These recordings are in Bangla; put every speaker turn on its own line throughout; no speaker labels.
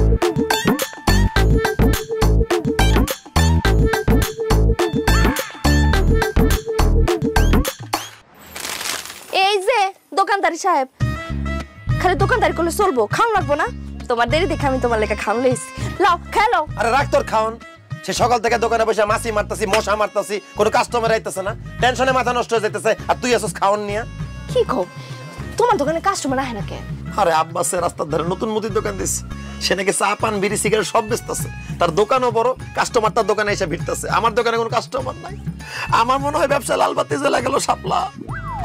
এই যে দোকানদারি সাহেব, খালি দোকানদারি করলে চলবো? খাওন লাগবো না? তোমার দেরি দেখে আমি তোমার লেখা খাওন লইছি, লাও খেলো।
আরে রাখ তোর খাওন। সে সকাল থেকে দোকানে বসে মাছি মারতাছি, মশা মারতাছি, কোনো কাস্টমার আইতাছে না, টেনশনে মাথা নষ্ট হয়ে যাইতেছে, আর তুই আসছ খাওন নিয়া।
কি কও, তোমার দোকানে কাস্টমার আহে না কে?
আরে আব্বাসের রাস্তার ধারে নতুন মুদির দোকান দিছে, সে নাকি চা পান বিড়ি সিগারেট সব বেচতেছে, তার দোকানও বড়, কাস্টমার তার দোকানে এসে ভিড়তেছে। আমার দোকানে কোনো কাস্টমার নাই। আমার মনে হয় ব্যবসা লালবাতি জ্বলে গেল শাপলা।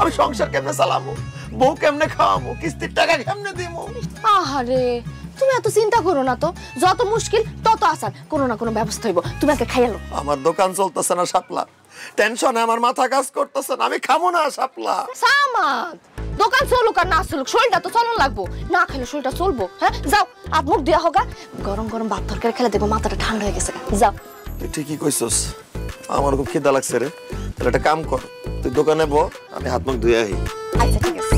আমি সংসার কেমনে চালাবো, বউ কেমনে খাওয়াবো, কিস্তির টাকা কেমনে দিব?
আহারে তুমি এত চিন্তা করো না তো, যত মুশকিল তত আসান, কোনো না কোনো ব্যবস্থা হইব। তুমি আগে খাইয়ালো।
আমার দোকান চলতেছে না শাপলা, টেনশনে আমার মাথা কাজ করতেছে না, আমি খাবো না শাপলা।
সামাদ, দোকান চলুক আর না চলুক, শরীরটা তো চলন লাগবো, না খেলে শরীরটা চলবো? হ্যাঁ যাও, হাত মুখ দেওয়া হোক, গরম গরম ভাত তরকারি খেলে দেখবো মাথাটা ঠান্ডা হয়ে গেছে। যাও।
তুই ঠিকই কইছস, আমার খুব খিদা লাগছে রে। তাহলে একটা কাম কর, তুই দোকানে বল, আমি হাত মুখ ধুয়ে আহি।
আচ্ছা ঠিক আছে।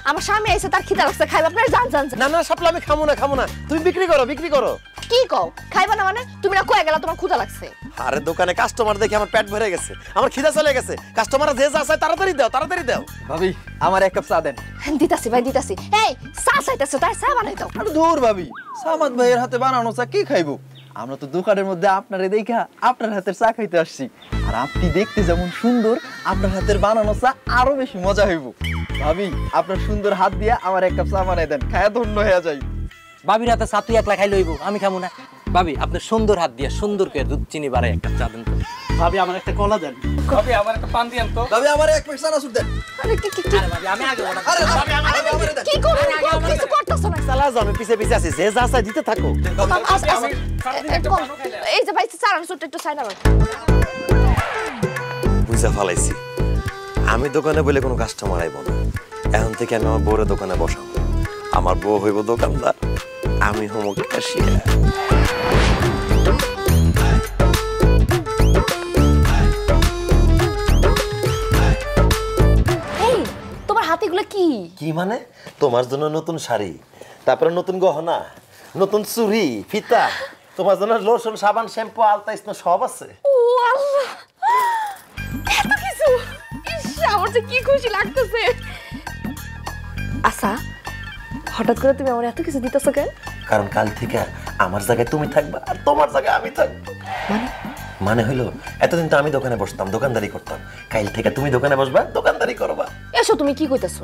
আমার স্বামী আইছে, তার খিদা লাগছে, খাইবা? আপনারা জান জান।
না না শাপলা, আমি খামো না, খামো না। তুমি বিক্রি করো, বিক্রি করো।
কি কও খাইবা না মানে? তুমি না কয়ে গেলা তোমার ক্ষুধা লাগছে।
আরে দোকানে কাস্টমার দেখে আমার পেট ভরে গেছে, আমার খিদা চলে গেছে। কাস্টমাররা যে যা চায় তাড়াতাড়ি দাও, তাড়াতাড়ি দাও।
ভাবি আমার এক কাপ চা দেন।
দিতাছি ভাই দিতাছি। এই চা চাইতেছো, তাই চা বানাই দাও।
আরে দূর ভাবি, সামাদ ভাইয়ের হাতে বানানো চা কি খাইবো? আমরা তো দোকানের মধ্যে আপনারে দেখা আপনার হাতের চা খাইতে আসছি, আর আপনি দেখতে যেমন সুন্দর, আপনার হাতের বানানো চা আরো বেশি মজা হইব। ভাবি আপনার সুন্দর হাত দিয়ে আমার এক কাপ চা বানাই দেন, খায়া ধন্য হয়ে যাই।
ভাবির হাতে চা তুই একলা খাই লইব, আমি খাবো না। ভাবি আপনার সুন্দর হাত দিয়ে সুন্দর করে দুধ চিনি বাড়াই এক কাপ চা দেন তো।
ভাবি আমার একটা কলা দেন। ভাবি আমার একটা পান দিয়েন তো।
ভাবি আমার এক প্লেট চানাচুর দেন।
আরে কি
আরে ভাবি আমি আগে বড়।
আরে ভাবি আমার দেন।
কি করো? কিছু করতেছ না।
চালা যাও, আমি পিছে পিছে আছি, যে যা চায় দিতে থাকো।
এই যে ভাই চারান ছোট একটু চাই না।
বুঝা ফেলাইছি, আমি দোকানে বলে কোনো কাস্টমার আইব না। এখন থেকে আমি আমার বউরে দোকানে বসাবো, আমার বউ হইব দোকানদার, আমি হব ক্যাশিয়ার।
তোমার হাতে এগুলো কি?
কি মানে? তোমার জন্য নতুন শাড়ি, তারপরে নতুন গহনা, নতুন চুড়ি, ফিতা, তোমার জন্য লোশন, সাবান, শ্যাম্পু, আলতা, স্নো সব আছে।
ও আল্লাহ, এত কিছু! ইস, আমার যে কি খুশি লাগতেছে। আচ্ছা, হঠাৎ করে তুমি আমার এত কিছু দিতেছো কেন?
কারণ কাল থেকে আমার জায়গায় তুমি থাকবা, আর তোমার জায়গায় আমি থাকবো।
মানে?
মানে হইলো, এতদিন তো আমি দোকানে বসতাম, দোকানদারি করতাম, কাল থেকে তুমি দোকানে বসবা, দোকানদারি করবা।
এসো, তুমি কি কইতাছো?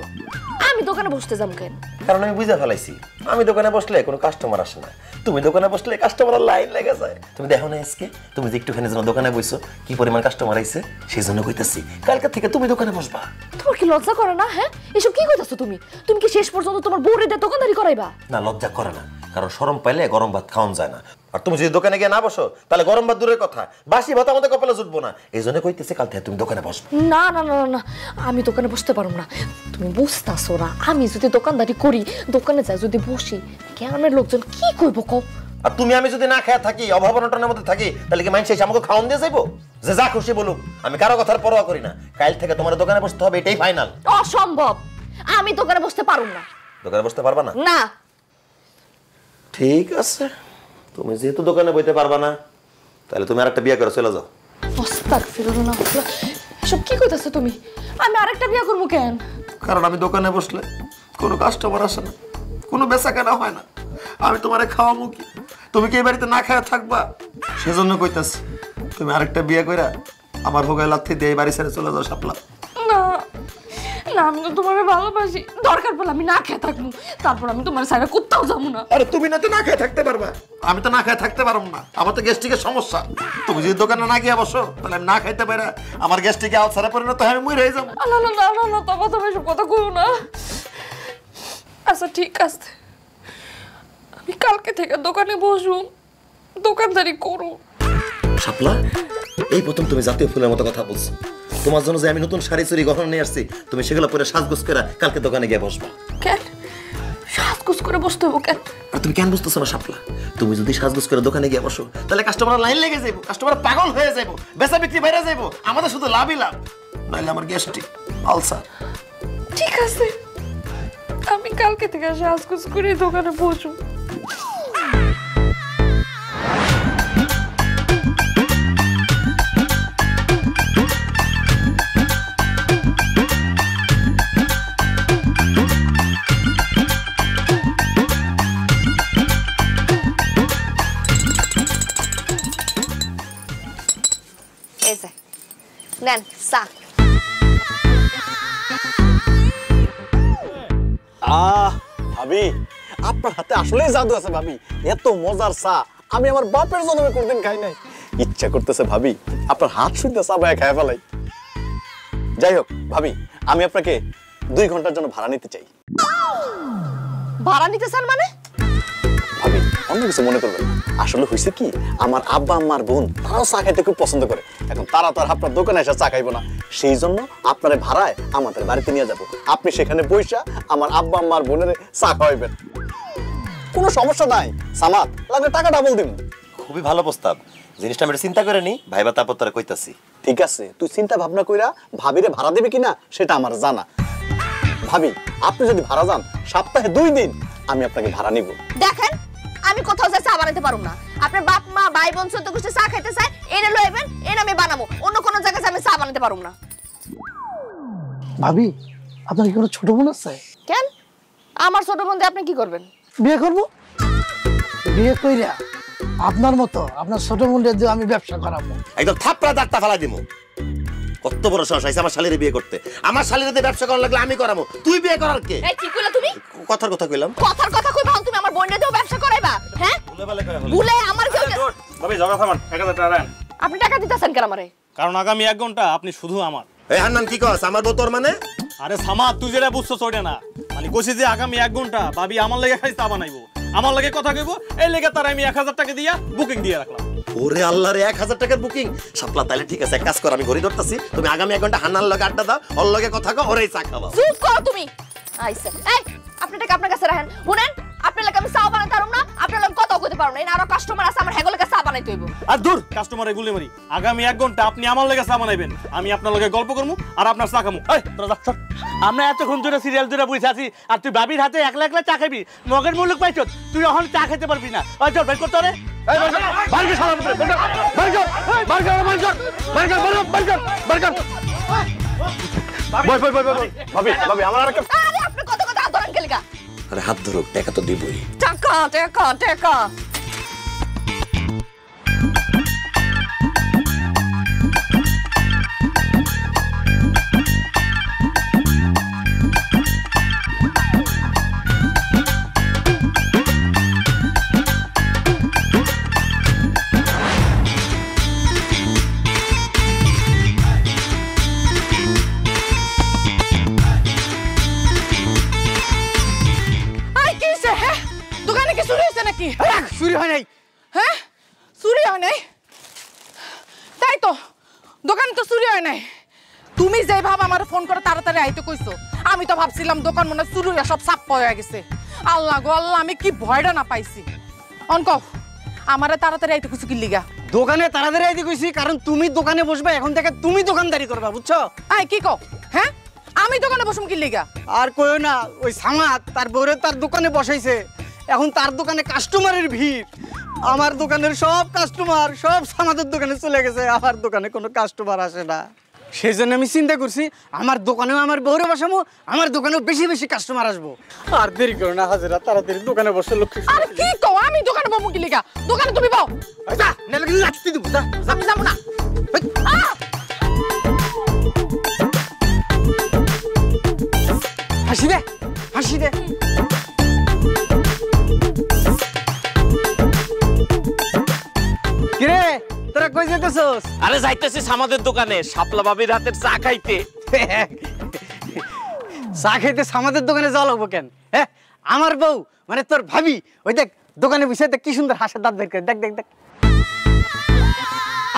আমি দোকানে বসতে যাম কেন?
কারণ আমি বুঝে ফেলাইছি, আমি দোকানে বসলে কোনো কাস্টমার আসে না, তুমি দোকানে বসলে কাস্টমারের লাইন লেগে যায়। তুমি দেখো না আজকে, তুমি যে একটুখানি যেন দোকানে বসছো, কি পরিমাণ কাস্টমার আইছে, সেই জন্য কইতাছি কালকে থেকে তুমি দোকানে বসবা।
তোমার কি লজ্জা করে না? হ্যাঁ, এসব কি কইতাছো তুমি? তুমি কি শেষ পর্যন্ত তোমার বউরে দিয়ে দোকানদারি করাইবা?
না, লজ্জা করে না, কারণ শরম পাইলে গরম ভাত খাওয়ান যায় না। আর তুমি যদি দোকানে গিয়ে না বসো, তাহলে গরম ভাত দূরের কথা, বাসি ভাত আমাদের কপালে জুটবো না। এই জন্য কইতেছে কাল থেকে তুমি দোকানে বসবে।
না না না না, আমি দোকানে বসতে পারবো না। তুমি বুঝতাছো না, আমি যদি দোকানদারি করি, দোকানে যাই যদি বসি, গ্রামের লোকজন কি কইবো কও?
আর তুমি আমি যদি না খেয়ে থাকি, অভাব অনটনের মধ্যে থাকি, তাহলে কি মানুষ এসে আমাকে খাওয়ান দিয়ে যাইবো? যে যা খুশি বলুক, আমি কারো কথার পরোয়া করি না। কাল থেকে তোমার দোকানে বসতে হবে, এটাই ফাইনাল।
অসম্ভব, আমি দোকানে বসতে পারবো না।
দোকানে বসতে পারবা না?
না।
ঠিক আছে, তুমি যেহেতু দোকানে বইতে পারবা না, তাহলে তুমি আরেকটা বিয়ে করে চলে যাও।
আস্তাগফিরুল্লাহ, সব কি কইতাছো তুমি? আমি আরেকটা বিয়ে করবো কেন?
কারণ আমি দোকানে বসলে কোনো কাস্টমার আসে না, কোনো বেচা কেনা হয় না, আমি তোমারে খাওয়াবো কি? তুমি কি এই বাড়িতে না খাওয়া থাকবা? সেজন্য কইতাছি, তুমি আরেকটা বিয়ে কইরা আমার ভোগায় লাথি দিয়ে বাড়ি ছেড়ে চলে যাও শাপলা।
না না আমি তো তোমাকে ভালোবাসি, দরকার পড়লে আমি না খেয়ে থাকবো, তারপর আমি তোমার সাইডে কোথাও যাবো না।
আরে তুমি না তো না খেয়ে থাকতে পারবা, আমি তো না খেয়ে থাকতে পারবো না, আমার তো গ্যাস্ট্রিকের সমস্যা। তুমি যদি দোকানে না গিয়ে বসো তাহলে আমি না খাইতে পারি, আমার গ্যাস্ট্রিকে আলসারে পরিণত হয়ে আমি মরে হয়ে যাবো।
না না না না না তবে তুমি এসব কথা কইও না। আচ্ছা ঠিক আছে, আমি কালকে থেকে দোকানে বসুম, দোকানদারি করু।
শাপলা, এই প্রথম তুমি জাতীয় ফুলের মতো কথা বলছো। তোমার জন্য যে আমি নতুন শাড়ি চুরি গহনা নিয়ে আসছি, তুমি সেগুলো পরে সাজগোজ করে কালকে দোকানে গিয়ে বসবা।
কেন সাজগোজ করে বসতে হবো কেন?
আর তুমি কেন বুঝতেছো না শাপলা? তুমি যদি সাজগোজ করে দোকানে গিয়ে বসো তাহলে কাস্টমার লাইন লেগে যাবো, কাস্টমার পাগল হয়ে যাবো, বেচা বিক্রি বেড়ে যাবো, আমাদের শুধু লাভই লাভ, নাহলে আমার গ্যাস্ট্রিক আলসার।
ঠিক আছে, আমি কালকে থেকে সাজগোজ করে দোকানে বসুম। নেন চা।
ভাবি আপনার হাতে আসলেই জাদু আছে ভাবি, এত মজার চা আমি আমার বাপের জন্মে কোনদিন খাই নাই। ইচ্ছা করতেছে ভাবি আপনার হাত শুনতে চা বায়া খায় ফেলাই। যাই হোক ভাবি, আমি আপনাকে 2 ঘন্টার জন্য ভাড়া নিতে চাই।
ভাড়া নিতে চান মানে?
ভাবি অন্য কিছু মনে করবেন না, আসলে হয়েছে কি আমার আব্বা আম্মার বোন তারাও চা খাইতে খুব পছন্দ করে, এখন তারা তো আর আপনার দোকানে এসে চা খাইবো না, সেই জন্য আপনার ভাড়ায় আমাদের বাড়িতে নিয়ে যাব, আপনি সেখানে বইসা আমার আব্বা আম্মার বোনের চা খাওয়াইবেন, কোনো সমস্যা নাই, সামাদ লাগলে টাকা ডাবল দিন।
খুবই ভালো প্রস্তাব, জিনিসটা আমি চিন্তা করে নি, ভাইবা তারপর তোরা কইতাছি।
ঠিক আছে, তুই চিন্তা ভাবনা কইরা ভাবিরে ভাড়া দিবি কিনা সেটা আমার জানা। ভাবি আপনি যদি ভাড়া যান সপ্তাহে 2 দিন আমি আপনাকে ভাড়া নিব।
দেখেন আমি কোথাও যাই চা বানাতে পারুম না, আপনার বাপ মা ভাই বোন সত্য কিছু চা খাইতে চায় এনে লইবেন, এনে আমি বানাবো, অন্য কোনো জায়গায় আমি চা বানাতে পারুম না।
ভাবি আপনার কি কোনো ছোট বোন আছে?
কেন আমার ছোট বোন দিয়ে আপনি কি করবেন?
বিয়ে করবো, বিয়ে কইরা আপনার মতো আপনার ছোট বোনদের দিয়ে আমি ব্যবসা করাবো।
একদম থাপড়া দাঁতটা ফেলাই দিমু। কত বড় সাহস আছে আমার শালিরে বিয়ে করতে, আমার শালিরে দিয়ে ব্যবসা করার লাগলে আমি করাবো, তুই বিয়ে করার কে?
এই কি কইলা তুমি?
কথার কথা কইলাম।
কথার কথা কই ভাও, তুমি আমার বোনদের দিয়েও ব্যবসা করাইবা? হ্যাঁ ভুলে আমার কেউ
ভাবি ঝগড়া থামান, 1000 টাকা দেন।
আপনি টাকা দিতেছেন কেন আমারে?
কারণ আগামী 1 ঘন্টা আপনি শুধু আমার।
এই হান্নান কি কস, আমার বউ তোর মানে?
আরে সামাদ তুই যেটা বুঝছস ওইটা না, মানে কইছি যে আগামী 1 ঘন্টা ভাবি আমার লাগি খাই চা বানাইবো, আমার লাগে কথা কইবো, এই লেগে তার আমি 1000 টাকা দিয়া বুকিং দিয়ে রাখলাম।
ওরে আল্লাহ রে, 1000 টাকার বুকিং। শাপলা তাইলে ঠিক আছে, এক কাজ কর, আমি ঘড়ি ধরতাছি, তুমি আগামী 1 ঘন্টা হান্নার লগে আড্ডা দাও, ওর লগে কথা কও, ওরেই চা খাওয়া।
চুপ করো তুমি। আইছে এই আপনি টাকা আপনার কাছে রাখেন, শুনেন আপনার লাগে আমি চা বানাতে পারুম না, আপনার লাগে কথাও কইতে পারুম না, এর আরো কাস্টমার আছে আমার হেগো লাগে চা বানাইতে হইব।
আর দূর কাস্টমারে গুলি মারি, আগামী 1 ঘন্টা আপনি আমার লাগে চা বানাইবেন, আমি আপনার লগে গল্প করবো আর আপনার চা খামু। এই তোরা যা সর।
আমরা এতক্ষণ ধরে সিরিয়াল ধরে বসে আছি আর তুই বাবির হাতে একলা একলা চা খাবি, মগের মুলুক পাইছ, তুই এখন চা খেতে পারবি না। ওই চল বের করতে রে।
ভাবি ভাবি আমার আর একটা
আরে আপনি কত কথা হাত ধরেন কেলিকা?
আরে হাত ধরো, টাকা তো দিবই।
টাকা টাকা টাকা
চুরি হয় নাই? হ্যাঁ চুরি হয় নাই? তাই তো দোকান তো চুরি হয় নাই। তুমি যে ভাব আমার ফোন করে তাড়াতাড়ি আইতে কইছো, আমি তো ভাবছিলাম দোকান মনে চুরি হয়ে সব সাপ হয়ে গেছে। আল্লাহ গো আল্লাহ, আমি কি ভয়টা না পাইছি। অনক আমারে তাড়াতাড়ি আইতে কইছো কি লিগা?
দোকানে তাড়াতাড়ি আইতে কইছি কারণ তুমি দোকানে বসবে, এখন থেকে তুমি দোকানদারি করবা, বুঝছো?
আই কি কও? হ্যাঁ আমি দোকানে বসুম কি লিগা?
আর কইও না, ওই সামাদ তার বউরে তার দোকানে বসাইছে, এখন তার দোকানে কাস্টমারের ভিড়, আমার দোকানের সব কাস্টমার সব সামাদের দোকানে চলে গেছে, আমার দোকানে কোনো কাস্টমার আসে না। সেই জন্য আমি চিন্তা করছি আমার দোকানেও আমার বউরে বসাবো, আমার দোকানেও বেশি বেশি কাস্টমার আসবো। আর দেরি করো না হাজিরা, তাড়াতাড়ি দোকানে বসে লক্ষ্মী।
আর কি কও? আমি দোকানে বমু কি লিগা? দোকানে তুমি বও।
যা নালে লাগতে দিব, যা
আমি যাবো না। আহ!
তোরা কই যেতেছস?
আরে যাইতেছিস আমাদের দোকানে শাপলা ভাবির হাতের চা খাইতে।
চা খাইতে আমাদের দোকানে যাওয়া লাগবো কেন? হ্যাঁ, আমার বউ মানে তোর ভাবি, ওই দেখ দোকানে বসে দেখ কি সুন্দর হাসির দাঁত বের করে, দেখ দেখ দেখ।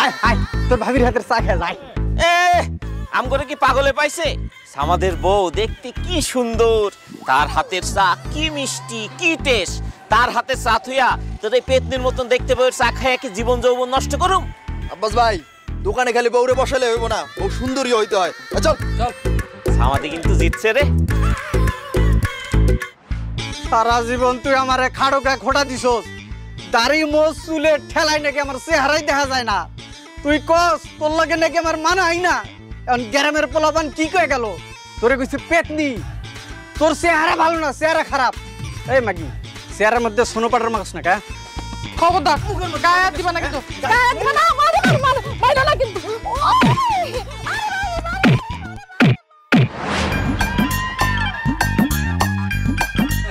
আয় আয়, তোর ভাবির হাতের চা খেয়ে যায়।
এ আমগরে কি পাগলে পাইছে? আমাদের বউ দেখতে কি সুন্দর, তার হাতের চা কি মিষ্টি, কি টেস্ট। তার হাতের চা থুইয়া তোর এই পেতনির মতন দেখতে বউয়ের চা খাইয়া কি জীবন যৌবন নষ্ট করুম?
আব্বাস ভাই, দোকানে খালি বউরে বসালে হইব না, বউ সুন্দরী হইতে হয়। চল চল।
আমাদের কিন্তু জিতছে রে।
সারা জীবন তুই আমারে খাড়োকা খোটা দিছস, দাড়ি মোজ চুলে ঠেলাই নাকি আমার চেহারাই দেখা যায় না। তুই কস তোর লাগে নাকি আমার মানাই না। এখন গ্রামের পোলাপান কি কয়ে গেল, তোরে কইছে পেতনি, তোর চেহারা ভালো না, চেহারা খারাপ। এই মাগি, চেহারার মধ্যে সোনোপাটার মাছ না কা?
খবরদার গায়ে হাত দিবা না কিন্তু, গায়ে হাত দিবা না, মাইলো না কিন্তু।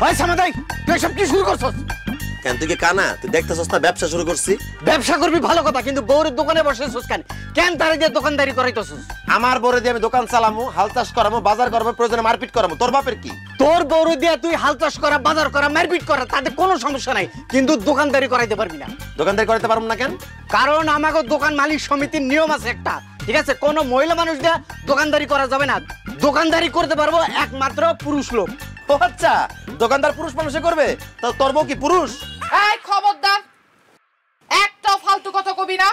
ভাই সামাদাই, তুই সব কি শুরু করছস?
কেন তুই কি কানা? তুই দেখতেছস না ব্যবসা শুরু করছি?
ব্যবসা করবি ভালো কথা, কিন্তু বউরের দোকানে বসেছস কেন? কেন তারে দিয়ে দোকানদারি করাইতেছস?
আমার বরে দিয়ে আমি দোকান চালামু, হাল চাষ করামু, বাজার করবো, প্রয়োজনে মারপিট করামু। তোর বাপের কি?
তোর বউরে দিয়ে তুই হাল চাষ করা, বাজার করা, মারপিট করা, তাতে কোনো সমস্যা নাই, কিন্তু দোকানদারি করাইতে পারবি না।
দোকানদারি করতে পারবো না কেন?
কারণ আমাকে দোকান মালিক সমিতির নিয়ম আছে একটা, ঠিক আছে? কোনো মহিলা মানুষ দিয়ে দোকানদারি করা যাবে না। দোকানদারি করতে পারবো একমাত্র পুরুষ লোক।
ও আচ্ছা, দোকানদার পুরুষ মানুষে করবে? তো তোর বউ কি পুরুষ?
এই খবরদার, একটা ফালতু কথা কবি না।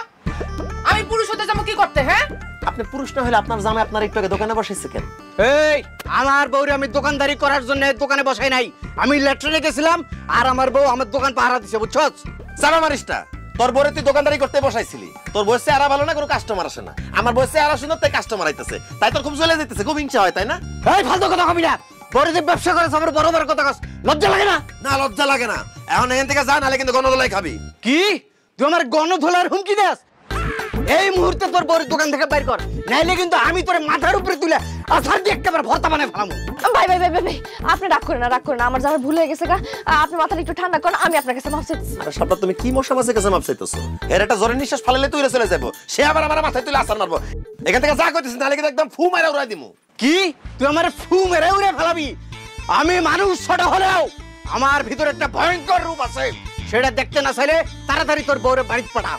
আমি পুরুষ হতে যাবো কি করতে? হ্যাঁ,
আপনি পুরুষ না হলে আপনার জামাই আপনার একটু আগে দোকানে বসাইছে কেন?
এই আমার বউরে আমি দোকানদারি করার জন্য দোকানে বসাই নাই, আমি লেট্রিনে গেছিলাম আর আমার বউ আমার দোকান পাহারা দিছে, বুঝছস?
চালা মারিস না। তোর বউরে তুই দোকানদারি করতে বসাইছিলি, তোর বউয়ের চেহারা ভালো না, কোনো কাস্টমার আসে না। আমার বউয়ের চেহারা সুন্দর, তাই কাস্টমার আইতেছে, তাই তোর খুব জ্বলে যেতেছে, খুব হিংসা হয়, তাই না?
এই ফালতু কথা কবি না, বড় যে ব্যবসা করে সবার বড় বড় কথা কস, লজ্জা লাগে না?
না, লজ্জা লাগে না। এখন এখান থেকে যা, নাহলে কিন্তু গণদোলাই খাবি।
কি তুই আমার গণধোলার হুমকি দেস? এই মুহূর্তে তোর বউর দোকান থেকে বাইর কর, নাইলে কিন্তু আমি তোর মাথার উপরে তুলে আছাড় দিয়ে একেবারে ভর্তা বানায় ফেলামু।
ভাই ভাই ভাই ভাই, আপনি রাগ করেন না, রাগ করেন না। আমার জামাই ভুল হয়ে গেছে গা, আপনি মাথাটা একটু ঠান্ডা করেন, আমি আপনার কাছে মাফ চাইতেছি।
আরে শাপলা, তুমি কি মশা মাছের কাছে মাপ চাইতেছো? এর একটা জোরে নিঃশ্বাস ফালাইলে তুই চলে যাবো, সে আবার আমার মাথায় তুলে আছাড় মারবো। এখান থেকে যা করতেছিস, নাহলে কিন্তু একদম ফু মারা উড়াই দিমু।
কি তুই আমার ফু মেরে উড়ে ফেলাবি? আমি মানুষ ছোট হলেও আমার ভিতরে একটা ভয়ঙ্কর রূপ আছে, সেটা দেখতে না চাইলে তাড়াতাড়ি তোর বউরে বাড়িতে পাঠা।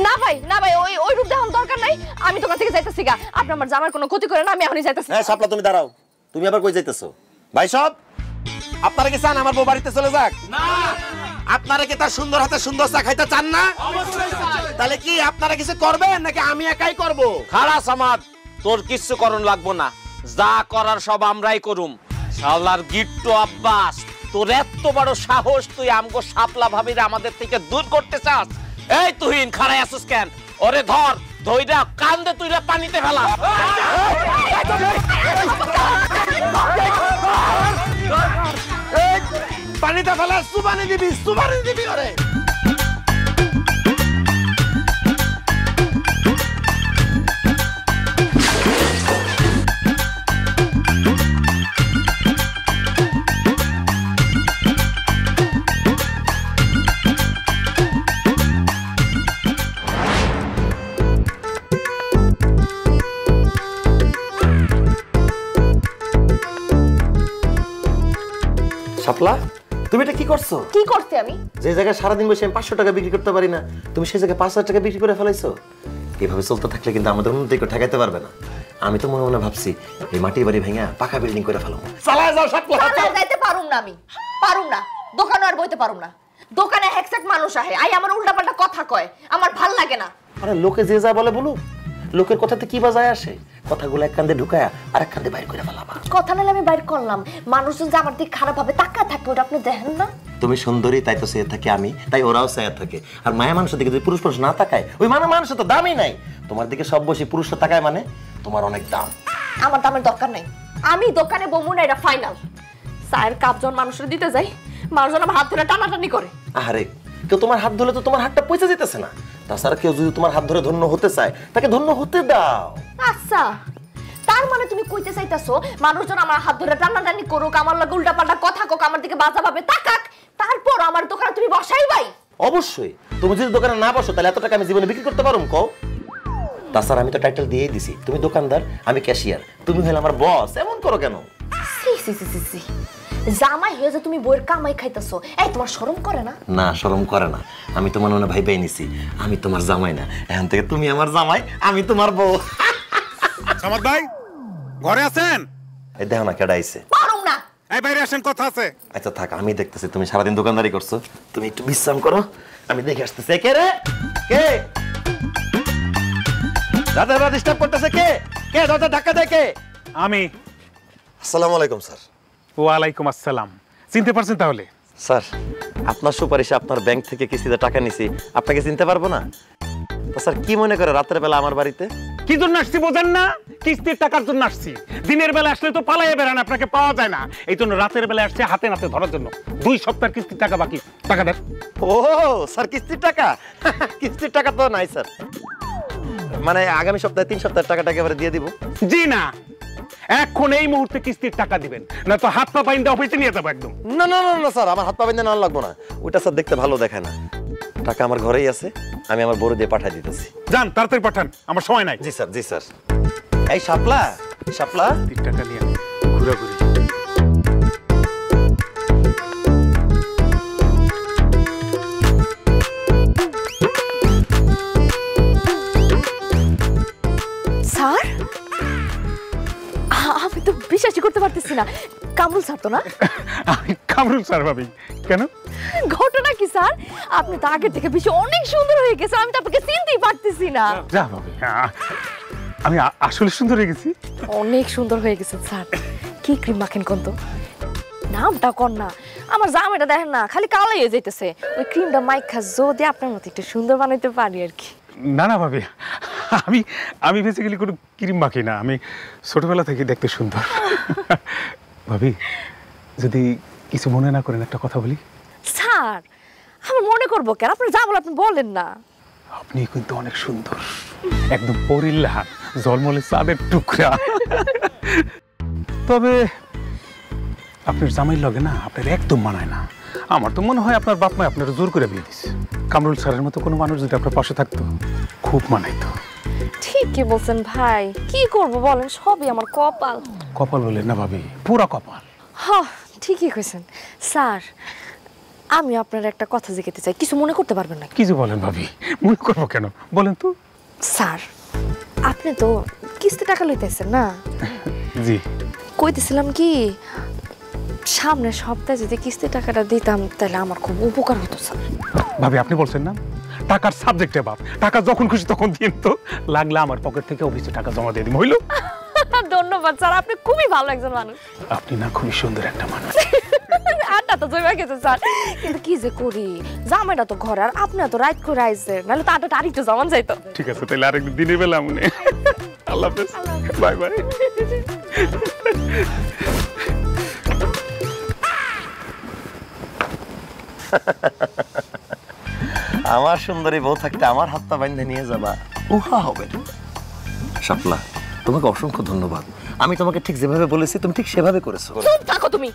না ভাই, না ভাই, ওই রূপ দেখার দরকার নাই। আমি দোকান থেকে যাইতেছি গা, আপনি আমার জামার কোনো ক্ষতি করেন না, আমি এখনই যাইতেছি।
হ্যাঁ শাপলা, তুমি দাঁড়াও। তুমি আবার কই যাইতেছো? ভাই সব, আপনারা কি চান আমার বউ বাড়িতে চলে যাক? না। আপনারা কি তার সুন্দর হাতে সুন্দর চা খাইতে চান না? অবশ্যই চাই। তাহলে কি আপনারা কিছু করবেন নাকি আমি একাই করব?
খালাস আমার, তোর কিচ্ছু করণ লাগবো না, যা করার সব আমরাই করুম। শালার গিট্টু আব্বাস, তোর এত বড় সাহস, তুই আমগো শাপলা ভাবিরে আমাদের থেকে দূর করতে চাস? এই তুহিন, খাড়াই আসিস কেন? ওরে ধর, ধইরা কান্দে তুইরা পানিতে ফেলা।
পানিতে ফেলা, সুবানি দিবি, সুবানি দিবি ওরে। শাপলা, তুমি এটা কি করছো?
কি করতে আমি?
যে জায়গায় সারাদিন বসে আমি 500 টাকা বিক্রি করতে পারি না, তুমি সেই জায়গায় 5000 টাকা বিক্রি করে ফেলাইছো। এভাবে চলতে থাকলে কিন্তু আমাদের উন্নতিকে ঠেকাইতে পারবে না। আমি তো মনে মনে ভাবছি এই মাটি বাড়ি ভেঙে পাকা বিল্ডিং করে ফেলাবো। চালায় যাও শাপলা।
চালায় যাইতে পারুম না, আমি পারুম না, দোকানে আর বইতে পারুম না। দোকানে হেকসেক মানুষ আহে, আই আমার উল্টাপাল্টা কথা কয়, আমার ভাল লাগে না।
আরে লোকে যে যা বলে বলুক, লোকের কথাতে কি বাজায় আসে? কথাগুলো এক কান্দে ঢুকায়া আর এক কান্দে বাইর করে ফেলাবা।
কথা নালে আমি বাইর করলাম, মানুষজন যে আমার দিকে খারাপ ভাবে তাকায় থাকবে, ওটা আপনি দেখেন না?
তুমি সুন্দরী, তাই তো চেয়ে থাকে আমি, তাই ওরাও চেয়ে থাকে। আর মায়া মানুষের দিকে যদি পুরুষ পুরুষ না তাকায়, ওই মানুষের তো দামই নাই। তোমার দিকে সব বসে পুরুষরা তাকায় মানে তোমার অনেক দাম।
আমার দামের দরকার নাই, আমি দোকানে বমু না, এটা ফাইনাল। চায়ের কাপ যখন মানুষের দিতে যাই, মানুষজন আমার হাত ধরে টানাটানি করে।
আরে কেউ তোমার হাত ধরলে তো তোমার হাতটা পয়সা যেতেছে না। তাছাড়া কেউ যদি তোমার হাত ধরে ধন্য হতে চায়, তাকে ধন্য হতে দাও।
আচ্ছা, তার মানে তুমি কইতে চাইতাছো মানুষজন আমার হাত ধরে টানাটানি করুক, আমার লগে উল্টাপাল্টা কথা কোক, আমার দিকে বাজা ভাবে তাকাক, তারপর আমার দোকানে তুমি বসাই ভাই?
অবশ্যই। তুমি যদি দোকানে না বসো তাহলে এত টাকা আমি জীবনে বিক্রি করতে পারুম কও? তাছাড়া আমি তো টাইটেল দিয়েই দিছি, তুমি দোকানদার আমি ক্যাশিয়ার, তুমি হলে আমার বস। এমন করো কেন?
সি সি সি সি সি জামাই হয়ে যে তুমি বইয়ের কামাই খাইতেছো, এই তোমার শরম করে না?
না, শরম করে না। আমি তোমার মনে ভাই পাই নিছি আমি তোমার জামাই না, এখন থেকে তুমি আমার জামাই, আমি তোমার বউ।
সামাদ ভাই ঘরে আছেন?
এই দেখো না কেডা আইছে।
পারুম না।
এই বাইরে আসেন, কথা আছে।
আচ্ছা থাক, আমি দেখতেছি তুমি সারাদিন দোকানদারি করছো, তুমি একটু বিশ্রাম করো, আমি দেখে আসতেছি। কে রে? কে রাতের বেলা ডিস্টার্ব করতেছে? কে কে দরজা ধাক্কা দেয় কে?
আমি।
আসসালামু আলাইকুম স্যার।
ওয়ালাইকুম আসসালাম। চিনতে পারছেন তাহলে?
স্যার আপনার সুপারিশে আপনার ব্যাংক থেকে কিস্তিতে টাকা নিছি, আপনাকে চিনতে পারবো না? তো স্যার কি মনে করে রাতের বেলা আমার বাড়িতে?
কি জন্য আসছি বোঝেন না? কিস্তির টাকার জন্য আসছি। দিনের বেলা আসলে তো পালাইয়ে বেড়ান, আপনাকে পাওয়া যায় না। এই জন্য রাতের বেলা আসছে হাতে নাতে ধরার জন্য। 2 সপ্তাহের কিস্তির টাকা বাকি, টাকা দেন।
ও স্যার কিস্তির টাকা? কিস্তির টাকা তো নাই স্যার, মানে আগামী সপ্তাহে 3 সপ্তাহের টাকাটা একেবারে দিয়ে দিব।
জি না, এখন এই মুহূর্তে কিস্তির টাকা দিবেন, না তো হাত পা বাইন্দা অফিসে নিয়ে যাবো একদম।
না না না না স্যার, আমার হাত পা বেঁধে না লাগবো না, ওইটা স্যার দেখতে ভালো দেখায় না। টাকা আমার ঘরেই আছে, আমি আমার বড় দিয়ে পাঠিয়ে দিতেছি।
যান তাড়াতাড়ি পাঠান, আমার সময় নাই।
জি স্যার, জি স্যার। এই শাপলা, শাপলা
টাকা নিয়ে ঘুরাঘুরি।
স্যার আমি তো বিশ্বাসই করতে পারতেছি না, কামরুল স্যার তো না?
আমি কামরুল স্যার ভাবি। কেন?
ঘটনা কি স্যার, আপনি তো আগের থেকে বেশি অনেক সুন্দর হয়ে গেছেন, আমি তো আপনাকে চিনতেই পারতেছি না।
যা ভাবি, আমি আসলে সুন্দর হয়ে গেছি?
অনেক সুন্দর হয়ে গেছেন স্যার। কি ক্রিম মাখেন কোন তো? নামটা কর না, আমার জামাইটা দেখেন না খালি কালাই হয়ে যাইতেছে। ওই ক্রিমটা মাইখা যদি আপনার মতো একটু সুন্দর বানাইতে পারি আর কি।
না না ভাবি, আমি বেসিক্যালি কোনো ক্রিম মাখি না, আমি ছোটবেলা থেকে দেখতে সুন্দর। ভাবি যদি কিছু মনে না করেন একটা কথা বলি।
স্যার আমি মনে করবো কেন, আপনি যা বলেন আপনি বলেন না।
আপনি কিন্তু অনেক সুন্দর, একদম পরিল্লা জলমলে চাঁদের টুকরা। তবে আপনার জামাই লগে না আপনার একদম মানায় না। আমার তো মনে হয় আপনার বাপ মা আপনার জোর করে বিয়ে দিচ্ছে। কামরুল স্যারের মতো কোনো মানুষ যদি আপনার পাশে থাকতো খুব মানাইতো।
ঠিকই বলছেন ভাই, কি করব বলেন, সবই আমার কপাল।
কপাল বলেন না ভাবি, পুরা কপাল।
হ্যাঁ ঠিকই কইছেন স্যার। আমি আপনার একটা কথা জিজ্ঞাসা চাই, কিছু মনে করতে পারবেন না?
কিছু বলেন ভাবি, মনে করবো কেন, বলেন তো।
স্যার আপনি তো কিস্তি টাকা লইতেছেন না?
জি।
কইতেছিলাম কি, সামনের সপ্তাহে যদি কিস্তি টাকাটা দিতাম তাহলে আমার খুব উপকার হতো স্যার।
ভাবি আপনি বলছেন না টাকার সাবজেক্টে বাপ, টাকা যখন খুশি তখন দিন তো, লাগলে আমার পকেট থেকে অফিসে টাকা জমা দিয়ে দিন, হইলো?
ধন্যবাদ স্যার, আপনি খুবই ভালো একজন মানুষ।
আপনি না খুবই সুন্দর একটা মানুষ।
আটটা তো জমা গেছে স্যার, কিন্তু কি যে করি, জামাইটা তো ঘরে আর আপনি তো রাইট করে আইছেন, নাহলে তো আটটা আরেকটু জমান যাইতো।
ঠিক আছে তাহলে আরেকদিন দিনের বেলা মনে। আল্লাহ হাফেজ, বাই বাই।
আমার সুন্দরী বউ থাকতে আমার হাত পা বাইন্ধে নিয়ে যাবা, উহা হবে না। শাপলা তোমাকে অসংখ্য ধন্যবাদ, আমি তোমাকে ঠিক যেভাবে বলেছি তুমি ঠিক সেভাবে করেছো।
চুপ থাকো তুমি,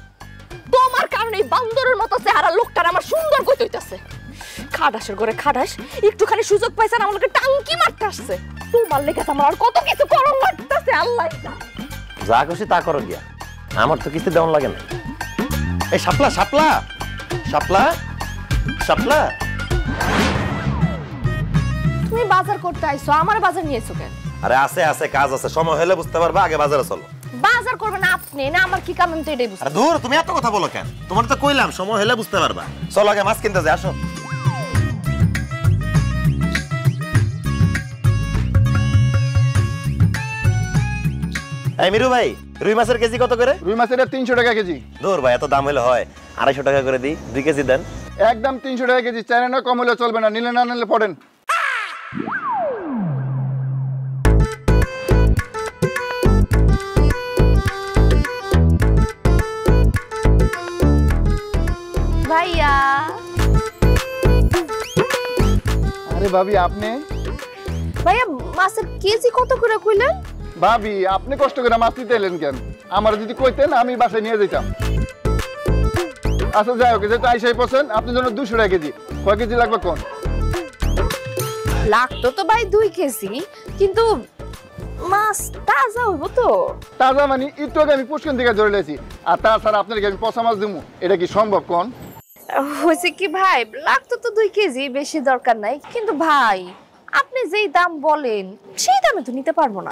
তোমার কারণে এই বান্দরের মতো চেহারা লোকটার আমার সুন্দর কইতে হইতাছে। খাডাসের ঘরে খাডাস একটুখানি সুযোগ পাইছে আর আমাকে টাঙ্কি মারতে আসছে। তোমার লেগে আমার আর কত কিছু করণ লাগতেছে, আল্লাহ
যা খুশি তা করো গিয়া, আমার তো কিস্তি দেওয়ান লাগে না। এই শাপলা, শাপলা, শাপলা, শাপলা,
তুমি বাজার করতে আইছো, আমার বাজার নিয়েছো কেন?
আরে আছে আছে, কাজ আছে, সময় হলে বুঝতে পারবা, আগে বাজারে চলো।
বাজার করবেন আপনি না, আমার কি কাম আমি তো এটাই বুঝি।
আরে দূর, তুমি এত কথা বলো কেন? তোমার তো কইলাম সময় হলে বুঝতে পারবা। চলো আগে মাছ কিনতে যাই, আসো। এই মিরু ভাই, রুই মাছের কেজি কত করে?
রুই মাছের 300 টাকা কেজি।
দূর ভাই, এত দাম হলে হয়, 250 টাকা করে দিই, 2 কেজি দেন।
একদম 300 টাকা কেজি, চাইলে না কম হলে চলবে না, নিলে না নিলে পড়েন।
ভাইয়া।
আরে ভাবি আপনি?
ভাইয়া মাছের কেজি কত করে কইলেন?
ভাবি আপনি কষ্ট করে মাছ নিতে এলেন কেন? আমার যদি কইতেন আমি বাসায় নিয়ে যেতাম। আচ্ছা যাই হোক, যেহেতু আইসাই পছন্দ, আপনার জন্য 200 টাকা কেজি। কয় কেজি লাগবে কোন?
লাগতো তো ভাই 2 কেজি, কিন্তু মাছ তাজা হইব তো?
তাজা মানে একটু আগে আমি পুষ্কিন থেকে ধরে লেছি, আর তাছাড়া আপনাকে আমি পচা মাছ দেবো, এটা কি সম্ভব কোন?
হয়েছে কি ভাই, লাগতো তো 2 কেজি, বেশি দরকার নাই। কিন্তু ভাই আপনি যেই দাম বলেন সেই দামে তো নিতে পারবো না।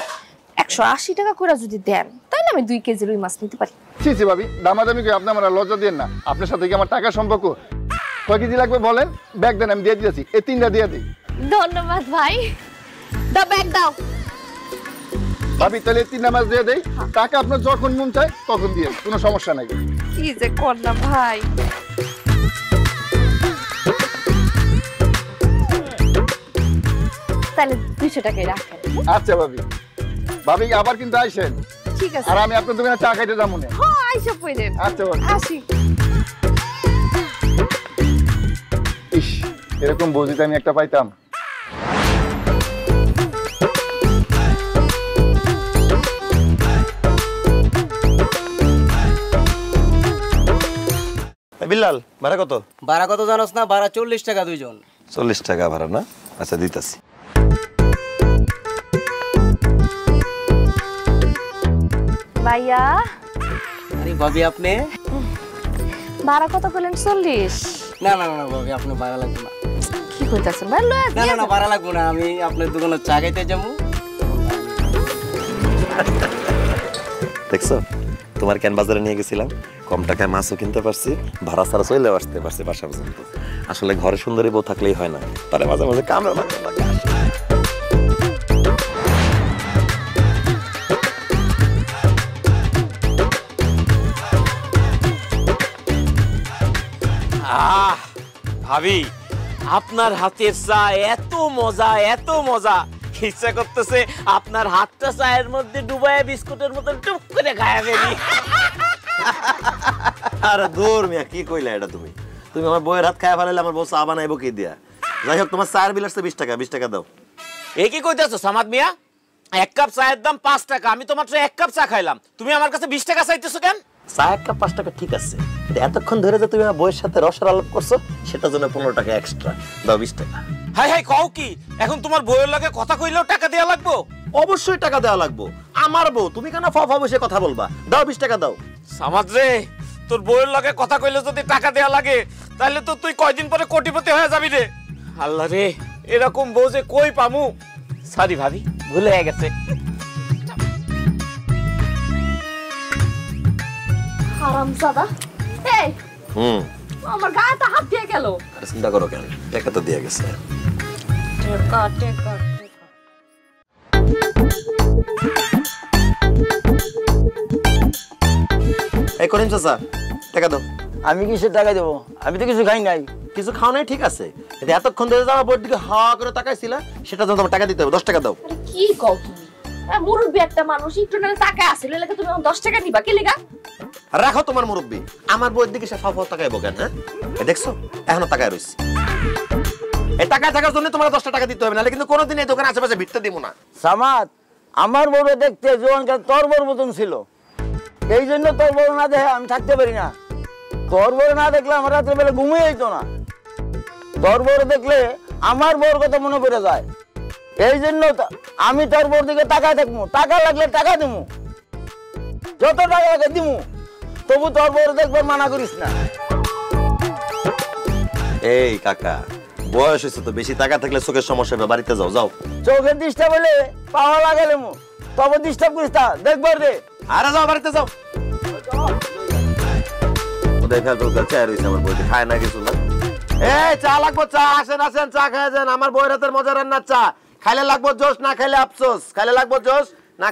180 টাকা করে যদি দেন তাহলে আমি 2 কেজি রুই মাছ নিতে পারি।
ছি ছি ভাবি, দামাদামি করে আপনি আমার লজ্জা দেন না। আপনার সাথে কি আমার টাকা সম্পর্ক? কয় কেজি লাগবে বলেন, ব্যাগ দেন, আমি দিয়ে দিয়েছি। এই 3টা দিয়ে দিই।
ধন্যবাদ ভাই, দাও ব্যাগ দাও।
ভাবি তাহলে 3টা মাছ দিয়ে দেই, টাকা আপনার যখন মন চায় তখন দিয়ে, কোনো সমস্যা নাই।
কি যে করলাম ভাই। তাহলে 200 টাকাই রাখেন।
আচ্ছা ভাবি, ভাবি আবার কিন্তু আইসেন।
ঠিক আছে।
আর আমি আপনার দোকানে চা খাইতে যাবো না।
হ্যাঁ আইসা পড়েন।
আচ্ছা ভাবি,
আসি।
ইস, এরকম বউজিতে আমি একটা পাইতাম।
বিল্লাল, ভাড়া কত?
ভাড়া কত জানোস না? ভাড়া 40 টাকা দুইজন।
40 টাকা ভাড়া না? আচ্ছা দিতাছি।
ভাইয়া,
আরে ভাবি আপনি?
ভাড়া কত বলেন? 40?
না না না ভাবি, আপনি ভাড়া লাগবে না।
কি কইতাছেন ভাই? লয়া
না না না, ভাড়া লাগবে না, আমি আপনার দোকানে চা খাইতে যাবো।
দেখছো, তোমার কেন বাজারে নিয়ে গেছিলাম, কম টাকায় মাছও কিনতে পারছি, ভাড়া ছাড়া চলে আসতে পারছি বাসা পর্যন্ত। আসলে ঘরে সুন্দরী বউ থাকলেই হয় না, তারে মাঝে মাঝে কামড়া লাগে।
ভাবি আপনার হাতের চা এত মজা, এত মজা, ইচ্ছা করতেছে আপনার হাতটা চায়ের মধ্যে ডুবায় বিস্কুটের মতন টুক করে খায়া ফেলি।
আরে দূর মিয়া, কি কইলা এটা তুমি? তুমি আমার বউয়ের হাত খায়া ফেলাইলে আমার বউ চা বানাইবো কি দিয়া? যাই হোক, তোমার চায়ের বিল আসছে 20 টাকা, 20 টাকা দাও।
এ কি কইতাছো সামাদ মিয়া? 1 কাপ চায়ের দাম 5 টাকা, আমি তো মাত্র 1 কাপ চা খাইলাম, তুমি আমার কাছে 20 টাকা চাইতেছো কেন?
চা 1 কাপ 5 টাকা ঠিক আছে, কিন্তু এতক্ষণ ধরে যে তুমি আমার বউয়ের সাথে রসের আলাপ করছো, সেটার জন্য 15 টাকা এক্সট্রা দাও। 20 টাকা।
হাই হাই, কও কি? এখন তোমার বউয়ের লাগে কথা কইলেও টাকা দেয়া লাগবো?
অবশ্যই টাকা দেওয়া লাগবো, আমার বউ, তুমি কেন ফা বসে কথা বলবা? দাও 20 টাকা দাও।
সামাদ রে, তোর বউয়ের লাগে কথা কইলে যদি টাকা দেয়া লাগে তাহলে তো তুই কয়দিন পরে কোটিপতি হয়ে যাবি রে। আল্লাহ রে, এরকম বউ যে কই পামু। সরি ভাবি, ভুল হয়ে গেছে।
হারামজাদা, এই আমার গায়েটা হাত দিয়ে গেল।
আরে চিন্তা করো কেন, টাকা তো দিয়ে গেছে।
টেকা টেকা।
এই করিম চাচা, টাকা দাও।
আমি কিসের টাকা দেবো? আমি তো কিছু খাই নাই।
কিছু খাও নাই ঠিক আছে, কিন্তু এতক্ষণ ধরে যাওয়া বোর্ড দিকে হা করে তাকাইছিলা, সেটা জন্য তোমার টাকা দিতে হবে। 10 টাকা দাও।
আরে কি কও তুমি? মুরব্বি একটা মানুষ, একটু নালে টাকা আছে, লাগে তুমি 10 টাকা দিবা কি লাগা?
রাখো তোমার মুরব্বি, আমার বইয়ের দিকে সে ফাফা তাকাইবো কেন? হ্যাঁ, দেখছো এখনো তাকায় রইছে। এই টাকা থাকার জন্য তোমার 10 টাকা দিতে হবে, নাহলে কিন্তু কোনোদিন এই দোকানে আশেপাশে ভিড়তে দিব না।
সামাদ, আমার বড় দেখতে জোয়ানকার তোর বড় মতন ছিল, এই জন্য তোর বড় না দেখে আমি থাকতে পারি না। তোর বড় না দেখলে আমার রাত্রে বেলা ঘুমিয়ে যেত না। তোর বড় দেখলে আমার বড় কথা মনে পড়ে যায়, এই জন্য আমি তোর বড় দিকে টাকা দেখবো, টাকা লাগলে টাকা দিমু, যত টাকা লাগে দিমু, তবু তোর বড় দেখবে মানা করিস না।
এই কাকা, বয়স হয়েছে তো, বেশি টাকা থাকলে চোখের সমস্যা হবে, বাড়িতে যাও। যাও।
চোখের ডিস্টার্ব হলে পাওয়া লাগালে মু, তবে ডিস্টার্ব করিস না, দেখবার রে।
আরে যাও, বাড়িতে যাও। দেখা দরকার চা রইছে আমার বইতে, খায় না কিছু না। এই চা লাগবো, চা আসেন আসেন, চা খায় যান। আমার বইয়ের হাতের মজা রান্নার চা, খাইলে লাগবো জোশ, না খাইলে আফসোস। খাইলে লাগবো জোশ, না।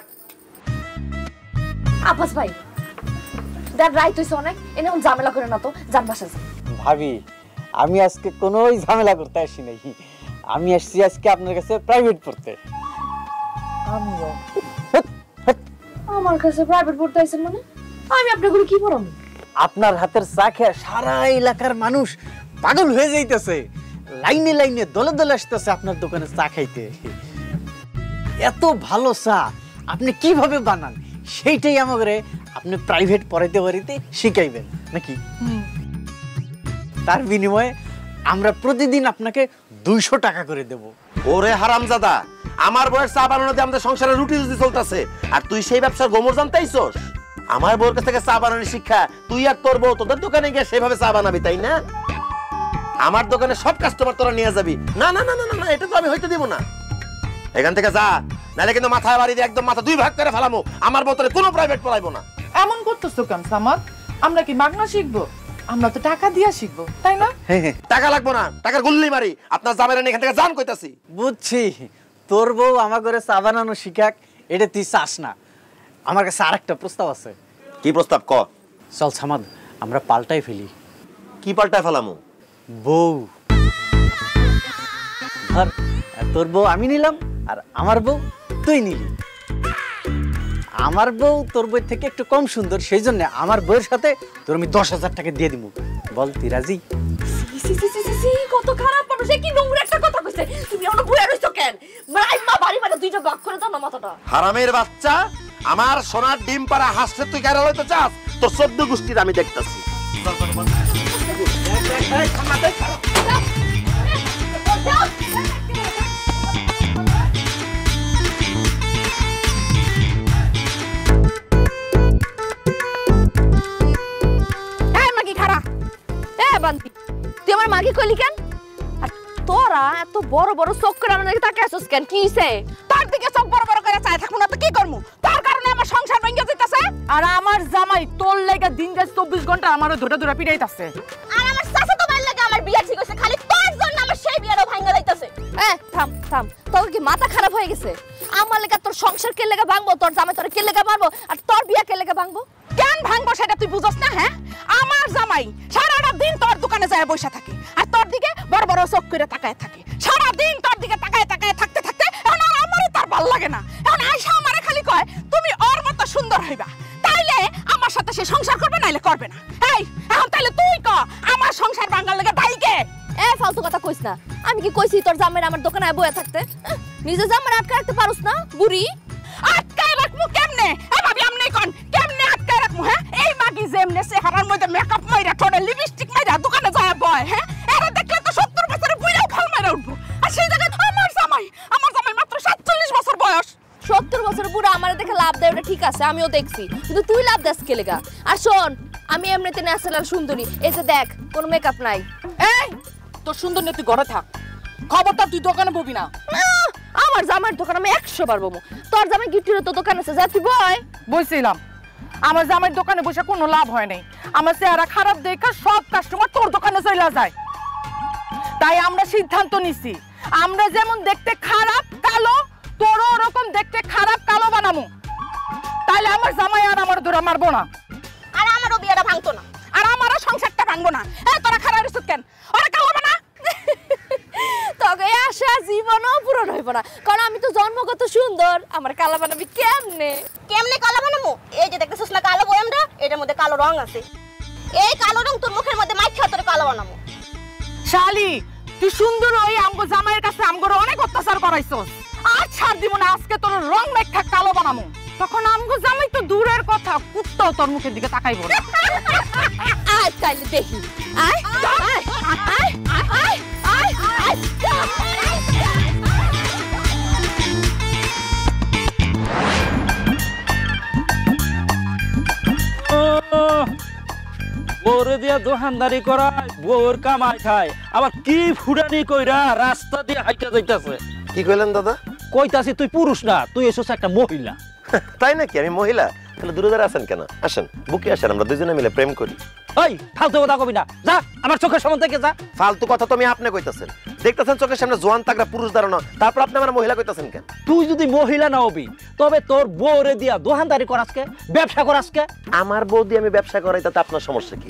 আব্বাস ভাই, দেখ রাইত হইছে অনেক, এনে ঝামেলা করে না তো, যান বাসা যান।
ভাবি, আমি আজকে কোনো ঝামেলা করতে আসি নাই, আমি আসছি আজকে আপনার কাছে প্রাইভেট পড়তে।
আমিও আমার কাছে প্রাইভেট পড়তে আইছেন মানে? আমি আপনাকে কি পড়াবো?
আপনার হাতের চা খেয়ে সারা এলাকার মানুষ পাগল হয়ে যাইতেছে, লাইনে লাইনে দলে দলে আসতেছে আপনার দোকানে চা খাইতে। এত ভালো চা আপনি কিভাবে বানান সেইটাই আমাকে আপনি প্রাইভেট পড়াইতে পারিতে শিখাইবেন নাকি? তার বিনিময়ে আমরা প্রতিদিন আপনাকে 200 টাকা করে দেব।
ওরে হারামজাদা, আমার বউয়ের চা বানানো দিয়ে আমাদের সংসারে রুটি রুটি চলতেছে, আর তুই সেই ব্যবসার গোমর জানতেইছস? আমার বউয়ের কাছ থেকে চা বানানোর শিক্ষা তুই আর তোর বউ তোদের দোকানে গিয়ে সেভাবে চা বানাবি, তাই না? আমার দোকানে সব কাস্টমার তোরা নিয়ে যাবি? না না না না না, এটা তো আমি হইতে দিব না। এখান থেকে যা, নাহলে কিন্তু মাথায় বাড়ি দিয়ে একদম মাথা 2 ভাগ করে ফেলামো। আমার বউতরে কোনো প্রাইভেট পড়াইবো না।
এমন করতেছো কেন সামাদ? আমরা কি মাগনা শিখবো? আমরা তো টাকা দিয়া শিখবো, তাই না?
টাকা লাগবো না, টাকার গুল্লি মারি। আপনার জামাইরা এখান থেকে যান কইতাছি।
বুঝছি, তোর বউ আমার ঘরে চা বানানো শিখাক, এটা তুই চাস না। আমার কাছে আরেকটা প্রস্তাব আছে।
কি প্রস্তাব ক?
চল সামাদ, আমরা পাল্টাই ফেলি।
কি পাল্টায় ফেলামু?
বউ। ধর, তোর বউ আমি নিলাম আর আমার বউ তুই নিলি। আমার বউ তোর বউয়ের থেকে একটু কম সুন্দর, সেই জন্য আমার বউয়ের সাথে তোর আমি 10,000 টাকা দিয়ে দিব। বল তুই রাজি?
কত খারাপ মানুষ, কি নোংরা একটা কথা কইছে। তুমি অন বুয়া রইছো কেন? মাইমা বাড়ি মানে দুইটা ভাগ করে দাও না মাথাটা।
হারামের বাচ্চা, আমার সোনার ডিম পাড়া হাসছে তুই কেন লইতে চাস? তোর 14 গোষ্ঠীর আমি দেখতাছি।
তুই আমার মাকে কইলি কেন? আর তোরা এত বড় বড় চোখ করে আমার দিকে তাকিয়ে আছিস কেন? কি হইছে?
তার দিকে চোখ বড় বড় করে চাই থাকবো না তো কি করবো? তার কারণে আমার সংসার ভেঙে যাইতাছে। আর আমার জামাই তোর লাগা দিন রাত 24 ঘন্টা আমারে ধরে ধরে পিটাইতাছে।
আর আমার চাচাতো ভাইয়ের লাগা আমার বিয়া ঠিক হইছে, খালি তোর জন্য আমার সেই বিয়ারও ভাঙা যাইতাছে। থাম থাম, তোর কি মাথা খারাপ হয়ে গেছে? আমার লাগা তোর সংসার কে লাগা ভাঙবো? তোর জামাই তোর কে লাগা মারবো? আর তোর বিয়া কে লাগা ভাঙবো?
কেন ভাঙবো সেটা তুই বুঝছ না? হ্যাঁ, আমার জামাই সারাটা দিন তোর দোকানে যায় বসে থাকে আর তোর দিকে বড় বড় চোখ করে তাকায় থাকে। সারা দিন তোর দিকে তাকায় তাকায় থাকতে থাকতে এখন আর আমারই তার ভাল লাগে না। এখন আয়সা আমারে খালি কয় তুমি ওর মতো সুন্দর হইবা, তাইলে আমার সাথে সে সংসার করবে, নাইলে করবে না। এই এখন তাইলে তুই ক আমার সংসার ভাঙার লাগা দায়ী কে?
ফালতু কথা কইস না। আমি কি কইছি তোর জামাই আমার দোকানে বইয়া থাকতে? নিজে জামাই আটকে রাখতে পারোস না বুড়ি?
আটকায় রাখমু কেমনে? ভাবি আমনে কোন কেমনে আটকায় রাখমু? হ্যাঁ, এই মাগি যেমনে চেহারার মধ্যে মেকআপ মাইরা ঠোঁটে লিপস্টিক মাইরা দোকানে যায় বয়, হ্যাঁ, এরা দেখলে তো 70 বছরের বুইড়াও ফাল মাইরা উঠবো। আর সেই জায়গায় আমার জামাই মাত্র 47 বছর বয়স।
70 বছরের বুড়া আমার দেখে লাভ দেয়, ওটা ঠিক আছে, আমিও দেখছি, কিন্তু তুই লাভ দেস কে লাগা? আর শোন, আমি এমনিতে ন্যাচারাল সুন্দরী, এই যে দেখ কোনো মেকআপ নাই।
এই তোর সুন্দর না, তুই ঘরে থাক, খবরদার তুই দোকানে ববি না।
আমার জামাইয়ের দোকান আমি 100 বার বমু। তোর জামাই গিফটের তো দোকান আছে, যা তুই বয়।
বইছিলাম আমার জামাইয়ের দোকানে বসে কোনো লাভ হয় নাই। আমার চেহারা খারাপ দেখে সব কাস্টমার তোর দোকানে চলে যায়। তাই আমরা সিদ্ধান্ত নিছি, আমরা যেমন দেখতে খারাপ কালো, তোরও ওরকম দেখতে খারাপ কালো বানামু। তাইলে আমার জামাই আর আমার ধরে মারবো না,
আর আমারও বিয়েটা ভাঙতো না,
আর আমারও সংসারটা ভাঙবো না। তোরা খারাপ রিসুত কেন? ওরা কালো বানা
তোকে আশা জীবনও পূরণ হইব না, কারণ আমি তো জন্মগত সুন্দর। আমার কালা বানাবি কেমনে?
কেমনে কালো বানাবো? এই যে দেখতেছিস না কালো বয়ামটা, এটার মধ্যে কালো রং আছে। এই কালো রং তোর মুখের মধ্যে মাইখা তোর কালো বানাবো।
শালি, তুই সুন্দর ওই আমগো জামাইয়ের কাছে আমগো অনেক অত্যাচার করাইছস। আর ছাড় দিব না, আজকে তোর রং মাইখা কালো বানাবো। তখন আমগো জামাই তো দূরের কথা, কুত্তাও তোর মুখের দিকে তাকাইবো না।
আয় তাইলে দেখি, আয় আয় আয় আয় আয় আয়।
বউরে দিয়া দোকানদারি করায়, বউর কামাই খায়, আবার কি ফুটানি কইরা রাস্তা দিয়ে হাইটা যাইতাছে।
কি কইলেন দাদা?
কইতাছি তুই পুরুষ না, তুই এসেছ একটা মহিলা।
তাই নাকি? আমি মহিলা? তাহলে দূরে দূরে আছেন কেন? আসেন, বুকে আসেন, আমরা দুজনে মিলে প্রেম করি।
ওই ফালতু কথা কবি না, যা আমার চোখের সামনে থেকে যা।
ফালতু কথা তো আমি আপনি কইতাছেন, দেখতেছেন চোখের সামনে জোয়ান তাগড়া পুরুষ দাঁড়ানো, তারপর আপনি আমার মহিলা কইতাছেন কেন?
তুই যদি মহিলা না হবি তবে তোর বউরে দিয়া দোকানদারি করাসকে, ব্যবসা করাসকে।
আমার বউ দিয়ে আমি ব্যবসা করাই, তাতে আপনার সমস্যা কি?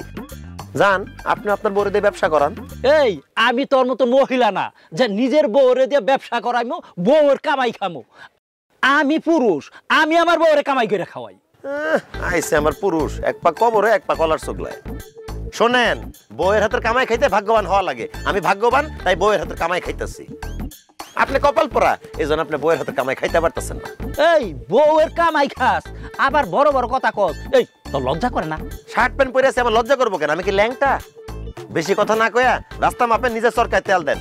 জান, আপনি আপনার বউরে দিয়ে ব্যবসা করান।
এই আমি তোর মতো মহিলা না যে নিজের বউরে দিয়ে ব্যবসা করাইমু, বউর কামাই খামু। আমি পুরুষ, আমি আমার বউরে কামাই করে খাওয়াই।
আইসে আমার পুরুষ, এক পা কবরে এক পা কলার চোগলায়। শোনেন, বউয়ের হাতের কামাই খাইতে ভাগ্যবান হওয়া লাগে। আমি ভাগ্যবান, তাই বউয়ের হাতের কামাই খাইতেছি। আপনি কপাল পরা, এই জন্য আপনি বউয়ের হাতের কামাই খাইতে পারতেছেন না।
এই বউয়ের কামাই খাস, আবার বড় বড় কথা কস। এই তোর লজ্জা করে না?
শার্ট প্যান্ট পরে আছে, আমার লজ্জা করবো কেন? আমি কি ল্যাংটা? বেশি কথা না কয়া রাস্তা মাপে নিজের সরকার তেল দেন।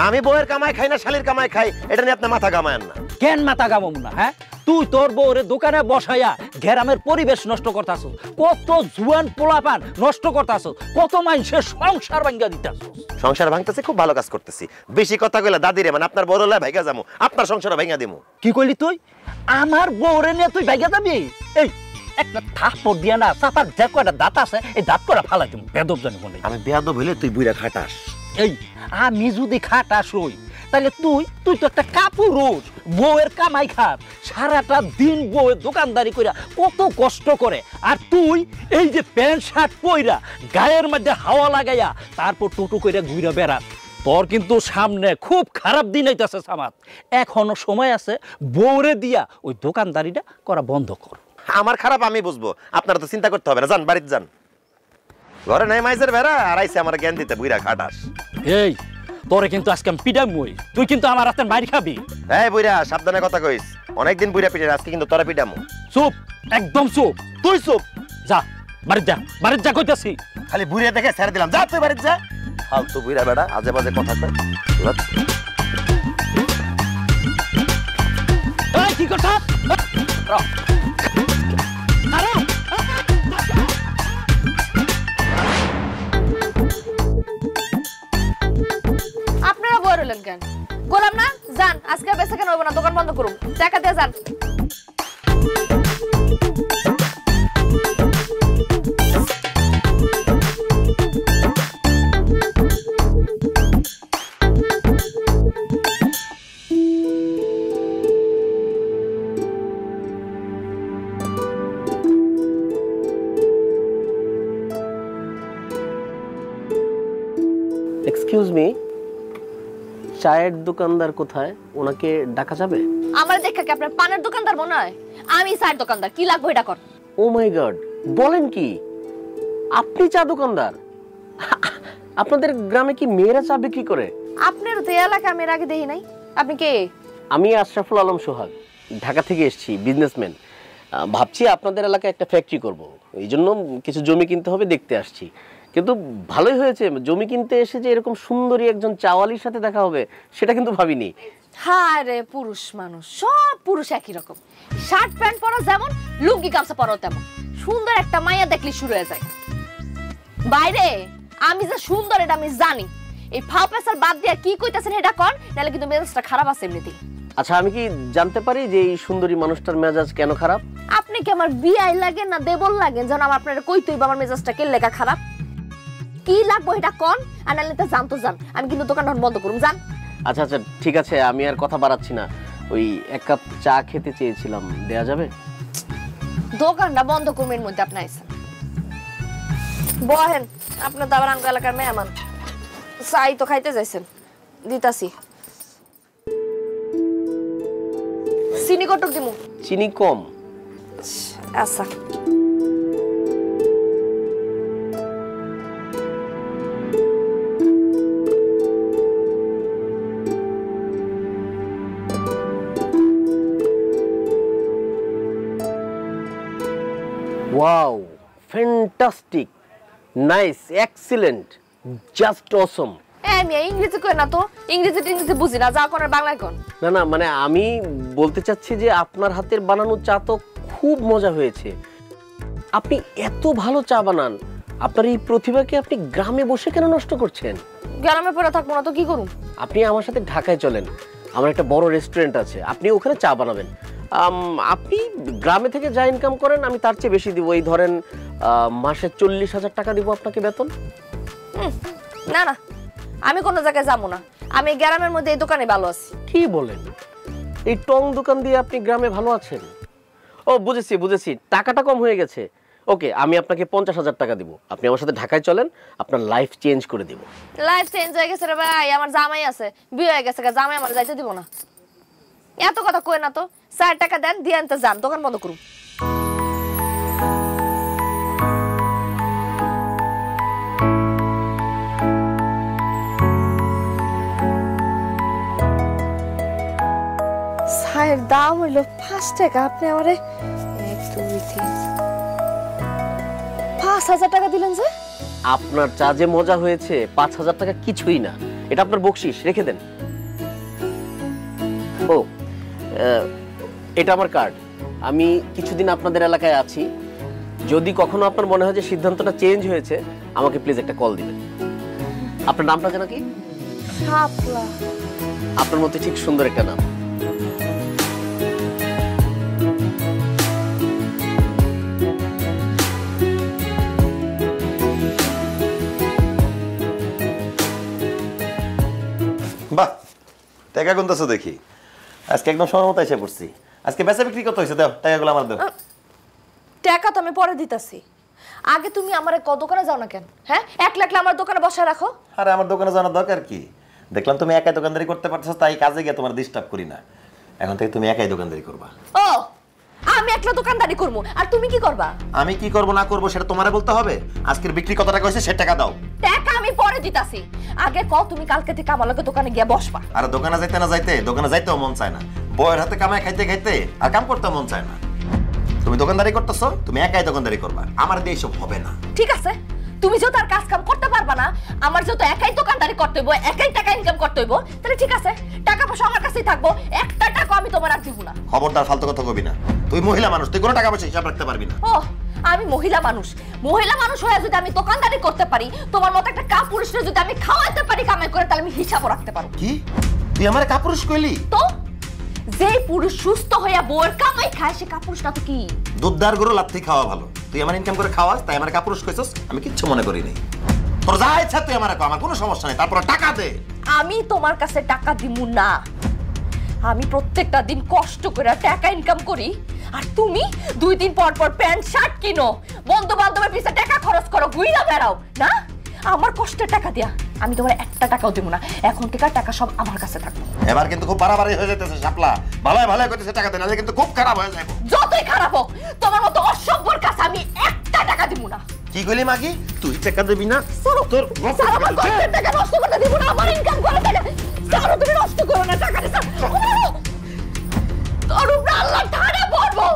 আমি বউয়ের কামাই খাই না শালির কামাই খাই, এটা নিয়ে আপনি মাথা কামায়েন না।
কেন মাথা গামাম না? হ্যাঁ, তুই তোর বউরে দোকানে বসাইয়া গ্রামের পরিবেশ নষ্ট করতাছ, কত জুয়ান পোলাপান নষ্ট করতাছ, কত মানুষের সংসার ভাঙ্গা দিতাছ।
সংসার ভাঙতেছে, খুব ভালো কাজ করতেছি। বেশি কথা কইলা দাদিরে মানে আপনার বড় লাই ভাইগা যামু, আপনার সংসার ভাঙা দিমু।
কি কইলি তুই? আমার বউরে নিয়ে তুই ভাইগা যাবি? এই একটা থাপ্পড় দিয়া না চাপার যে কয়টা দাঁত আছে এই দাঁত করা ফালাই দিমু। বেদব জানি বলে
আমি বেয়াদব হইলে তুই বুইরা খাটাস।
এই আমি যদি খাটাস হই তাহলে তুই তো একটা কাপুরুষ, বউয়ের কামাই খাস, সারাটা দিন বউয়ের দোকানদারি কইরা কত কষ্ট করে, আর তুই এই যে প্যান্ট শার্ট পইরা গায়ের মধ্যে হাওয়া লাগাইয়া তারপর টোটো কইরা ঘুরে বেড়াস। তোর কিন্তু সামনে খুব খারাপ দিন আইতাছে সামাদ। এখনো সময় আছে, বউরে দিয়া ওই দোকানদারিটা করা বন্ধ কর।
আমার খারাপ আমি বুঝবো, আপনারা তো চিন্তা করতে হবে না। যান বাড়িতে যান, ঘরে নাই মাইজের বেড়া আর আইসে আমার জ্ঞান দিতে বুইরা খাটাস।
এই তোরে কিন্তু আজকে আমি পিডামই, তুই কিন্তু আমার হাতে মাইর খাবি।
এই বুইরা সাবধানে কথা কইস, অনেকদিন বুইরা পিটে, আজকে কিন্তু তোরা পিটামু।
চুপ, একদম চুপ।
তুই চুপ,
যা বাড়িতে যা, বাড়িতে যা কইতাছি।
খালি বুইরা দেখে ছেড়ে দিলাম, যা তুই বাড়িতে যা। ফালতু বুইরা বেড়া আজে বাজে কথা কয়।
এই কি কথা? আরে
আপনারা বই রইলেন কেন? বললাম না যান, আজকে বেচা কেন হইব না, দোকান বন্ধ করুন, টাকা দিয়ে যান।
এক্সকিউজ মি, চায়ের দোকানদার কোথায়? ওনাকে ডাকা যাবে?
আমার দেখা কি আপনার পানের দোকানদার মনে হয়? আমি চায়ের দোকানদার, কি লাগবে এটা কর।
ও মাই গড, বলেন কি আপনি চা দোকানদার? আপনাদের গ্রামে কি মেয়েরা চা বিক্রি করে?
আপনার তো এলাকা আমি এর আগে দেখি নাই। আপনি কে?
আমি আশরাফুল আলম সোহাগ, ঢাকা থেকে এসেছি, বিজনেসম্যান। ভাবছি আপনাদের এলাকায় একটা ফ্যাক্টরি করব, এই জন্য কিছু জমি কিনতে হবে, দেখতে আসছি। কিন্তু ভালোই হয়েছে, জমি কিনতে এসে যে এরকম সুন্দরী একজন চাওয়ালির সাথে দেখা হবে সেটা কিন্তু ভাবিনি।
হ্যাঁ রে, পুরুষ মানুষ, সব পুরুষ একই রকম, শার্ট প্যান্ট পরা যেমন, লুঙ্গি গামছা পরাও তেমন। সুন্দর একটা মাইয়া দেখলি শুরু হয়ে যায়। বাইরে আমি যে সুন্দর এটা আমি জানি। এই ফাও পেছার বাদ দিয়ে কি কইতাছেন এটা কর, নাহলে কিন্তু মেজাজটা খারাপ আছে এমনিতেই।
আচ্ছা, আমি কি জানতে পারি যে এই সুন্দরী মানুষটার মেজাজ কেন খারাপ?
আপনি কি আমার বিয়াই লাগে না দেবল লাগে যেন আপনার কইতেই আমার মেজাজটা কে লেখা খারাপ? কি লাগবে এটা কোন, আর নাহলে তো জান তো জান, আমি কিন্তু দোকানটা বন্ধ করুম, জান।
আচ্ছা আচ্ছা ঠিক আছে, আমি আর কথা বাড়াচ্ছি না, ওই এক কাপ চা খেতে চেয়েছিলাম, দেয়া যাবে?
দোকানটা বন্ধ করুম, এর মধ্যে আপনি আইছেন বহেন, আপনার তো আবার আমগো এলাকার মেহমান, চাই তো খাইতে যাইছেন, দিতাছি। চিনি কটক দিমু?
চিনি কম।
আচ্ছা।
Wow, fantastic, nice, excellent, just অসম।
আমি ইংরেজি কই না তো, ইংরেজি বুঝি না, যা কোন বাংলায় কোন।
না না, মানে আমি বলতে চাচ্ছি যে আপনার হাতের বানানো চা তো খুব মজা হয়েছে। আপনি এত ভালো চা বানান, আপনার এই প্রতিভাকে আপনি গ্রামে বসে কেন নষ্ট করছেন?
গ্রামে পড়ে থাকবো না তো কি করুম?
আপনি আমার সাথে ঢাকায় চলেন, আমার একটা বড় রেস্টুরেন্ট আছে, আপনি ওখানে চা বানাবেন। আপনি গ্রামে থেকে যা ইনকাম করেন আমি তার চেয়ে বেশি দিব। এই ধরেন মাসে 40,000 টাকা দিব আপনাকে বেতন।
না না, আমি কোনো জায়গায় যাবো না, আমি গ্রামের মধ্যে এই দোকানে ভালো আছি।
কি বলেন? এই টং দোকান দিয়ে আপনি গ্রামে ভালো আছেন? ও বুঝেছি বুঝেছি, টাকাটা কম হয়ে গেছে। ওকে, আমি আপনাকে 50,000 টাকা দিব, আপনি আমার সাথে ঢাকায় চলেন, আপনার লাইফ চেঞ্জ করে দিব।
লাইফ চেঞ্জ হয়ে গেছে রে ভাই, আমার জামাই আছে, বিয়ে হয়ে গেছে, জামাই আমার যাইতে দিব না। এত কথা কই না তো, 4 টাকা দেন, দিয়ে আনতে যান, দোকান বন্ধ করুন। চায়ের দাম হইল 5 টাকা, আপনি আমারে 1 2 3 5,000 টাকা দিলেন যে?
আপনার চা যে মজা হয়েছে 5,000 টাকা কিছুই না, এটা আপনার বকশিশ, রেখে দেন। ও এটা আমার কার্ড, আমি কিছুদিন আপনাদের এলাকায় আছি, যদি কখনো আপনার মনে হয় যে সিদ্ধান্তটা চেঞ্জ হয়েছে আমাকে প্লিজ একটা কল দিবেন। আপনার নামটা জানা কি?
শাপলা।
আপনার মতো ঠিক সুন্দর একটা নাম।
বাহ, টাকা গুনতেছো দেখি। আজকে একদম সময় মতো এসে পড়ছি। আজকে বেচা বিক্রি কত হয়েছে? দাও টাকাগুলো আমার দাও।
টাকা তো আমি পরে দিতাছি, আগে তুমি আমার দোকানে যাও না কেন? হ্যাঁ, 1 লাখ আমার দোকানে বসে রাখো।
আরে আমার দোকানে যাওয়ার দরকার কি? দেখলাম তুমি একাই দোকানদারি করতে পারছো, তাই কাজে গিয়ে তোমার ডিস্টার্ব করি না। এখন থেকে তুমি একাই দোকানদারি করবা।
ও, আমি একলা দোকানদারি করবো, আর তুমি কি করবা?
আমি কি করব না করব সেটা তোমারে বলতে হবে। আজকের বিক্রি কত টাকা হয়েছে সে টাকা দাও।
টাকা আমি পরে দিতাছি, আগে কও তুমি কালকে থেকে আমার লগে দোকানে গিয়ে বসবা।
আর দোকানে যাইতে না যাইতে, দোকানে যাইতেও মন চায় না, বউয়ের হাতে কামাই খাইতে খাইতে আর কাম করতে মন চায় না। তুমি দোকানদারি করতেছো, তুমি একাই দোকানদারি করবা, আমার দিয়ে এসব হবে না।
ঠিক আছে, তুমি যেহেতু আর কাজ কাম করতে পারবা না, আমার যেহেতু একাই দোকানদারি করতে হইব, একাই টাকা ইনকাম করতে হইব, তাহলে ঠিক আছে, টাকা পয়সা আমার কাছেই থাকবো, একটা টাকা আমি তোমার আর দিব না।
খবরদার ফালতু কথা কবি না, তুই মহিলা মানুষ, তুই কোনো টাকা পয়সা হিসাব রাখতে পারবি না।
ও, আমি মহিলা মানুষ, মহিলা মানুষ হয়ে যদি আমি দোকানদারি করতে পারি, তোমার মতো একটা কাপুরুষরে যদি আমি খাওয়াতে পারি কামাই করে, তাহলে আমি হিসাবও রাখতে পারবো।
কি তুই আমার কাপুরুষ কইলি?
তো যে পুরুষ সুস্থ হইয়া বউয়ের কামাই খায় সে কাপুরুষ না তো কি?
দুধদার গরু লাত্তি খাওয়া ভালো। তুই আমার ইনকাম করে খাওয়াস, তাই আমার কাপুরুষ কইছস, আমি কিচ্ছু মনে করি নাই। তোর যা ইচ্ছা তুই আমার কো, আমার কোনো সমস্যা নাই, তারপর টাকা দে।
আমি তোমার কাছে টাকা দিমু না, আমি প্রত্যেকটা দিন কষ্ট করে টাকা ইনকাম করি, আর তুমি 2 দিন পর পর প্যান্ট শার্ট কিনো, বন্ধু বান্ধবের পিছে টাকা খরচ করো, ঘুইরা বেড়াও না। আমার কষ্টের টাকা দিয়া আমি তোমার একটা টাকাও দেব না, এখন থেকে টাকা সব আমার কাছে থাকবে।
এবার কিন্তু খুব বাড়াবাড়ি হয়ে যাইতেছে শাপলা, ভালোই ভালোই কইতেছে টাকা দে, নালে কিন্তু খুব খারাপ হয়ে যাবে।
যতই খারাপ হোক, তোমার মতো অসভ্যর কাছে আমি একটা টাকা দিব না।
কি কইলি মাগি? তুই টাকা দিবি না?
তোর আমার কষ্টের টাকা নষ্ট করতে দিব না, আমার ইনকাম করা টাকা সারা তুমি নষ্ট করো না, টাকা দিছ তোর উপরে আল্লাহ ঠাড়া পড়বো,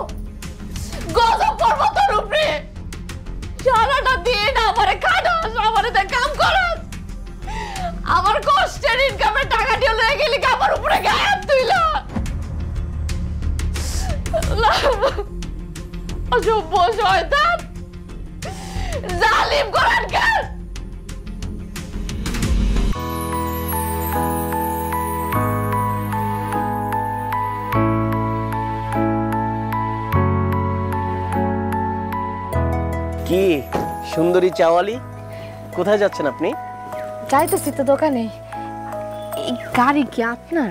গজব পড়বো তোর উপরে। সারাটা দিন আমারে খাটাস, আমারে কাম করাস, আমার কষ্টের ইনকামের টাকা দিয়ে লয়ে গেলি আমার উপরে গায়েব তুইলা। অসভ্য শয়তান, জালিম কোরআনকার।
কি সুন্দরী চাওয়ালি, কোথায় যাচ্ছেন আপনি?
যাইতেছি তো দোকানে। এই গাড়ি কি আপনার?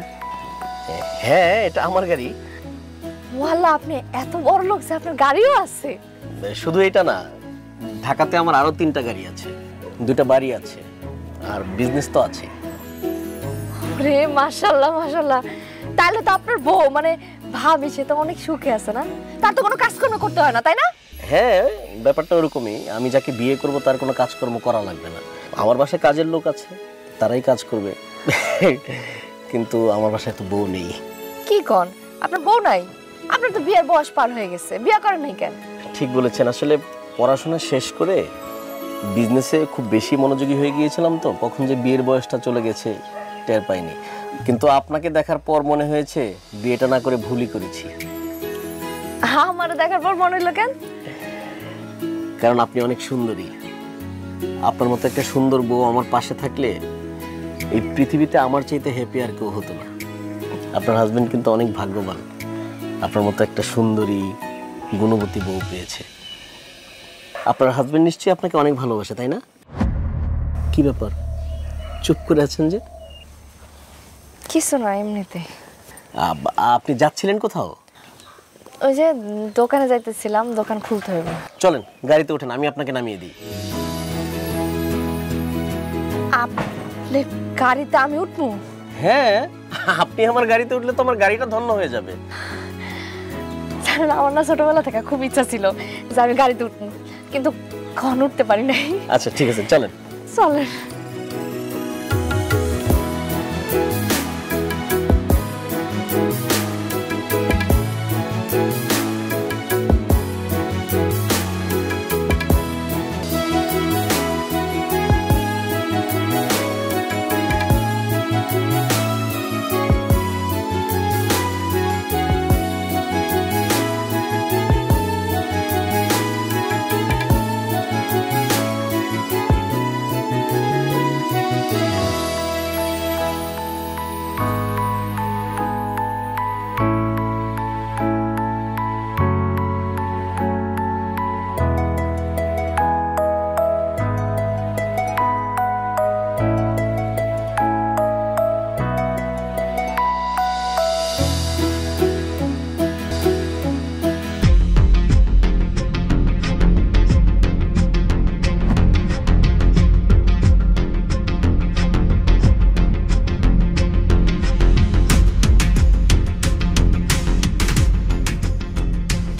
হ্যাঁ, এটা আমার গাড়ি।
ওয়াল্লাহ, আপনি এত বড় লোক যে আপনার গাড়িও আছে?
শুধু এটা না, ঢাকাতে আমার আরো 3টা গাড়ি আছে, 2টা বাড়ি আছে, আর বিজনেস তো আছে।
রে মাশাআল্লাহ মাশাআল্লাহ, তাহলে তো আপনার বউ মানে ভাবি সে তো অনেক সুখে আছে না? তার তো কোনো কাজকর্ম করতে হয় না, তাই না?
হ্যাঁ, ব্যাপারটা ওরকমই। আমি যাকে বিয়ে করব তার কোনো কাজকর্ম করা লাগবে না। আমার বাসায় কাজের লোক আছে, তারাই কাজ করবে। কিন্তু আমার বাসায় তো বউ নেই।
কি কোন, আপনার বউ নাই? আপনার তো বিয়ের বয়স পার হয়ে গেছে, বিয়ে করেন নাই কেন?
ঠিক বলেছেন, আসলে পড়াশোনা শেষ করে বিজনেসে খুব বেশি মনোযোগী হয়ে গিয়েছিলাম, তো কখন যে বিয়ের বয়সটা চলে গেছে টের পাইনি। কিন্তু আপনাকে দেখার পর মনে হয়েছে বিয়েটা না করে ভুলই করেছি।
আমার দেখার পর মনে হলো কেন?
কারণ আপনি অনেক সুন্দরী। আপনার মতো একটা সুন্দর বউ আমার পাশে থাকলে এই পৃথিবীতে আমার চাইতে হ্যাপি আর কেউ হতো না। আপনার হাজবেন্ড কিন্তু অনেক ভাগ্যবান, আপনার মতো একটা সুন্দরী গুণবতী বউ পেয়েছে। আপনার হাজবেন্ড নিশ্চয়ই আপনাকে অনেক ভালোবাসে, তাই না? কি ব্যাপার, চুপ করে আছেন যে?
কিছু না, এমনিতে।
আপনি যাচ্ছিলেন কোথাও?
ওই যে দোকানে যাইতেছিলাম, দোকান খুলতে হবে।
চলেন গাড়িতে ওঠেন, আমি আপনাকে নামিয়ে দিই।
আপনি গাড়িতে আমি উঠবো?
হ্যাঁ, আপনি আমার গাড়িতে উঠলে তো আমার গাড়িটা ধন্য হয়ে যাবে।
আমার না ছোটবেলা থেকে খুব ইচ্ছা ছিল যে আমি গাড়িতে উঠবো, কিন্তু কখন উঠতে পারি নাই।
আচ্ছা ঠিক আছে, চলেন
চলেন।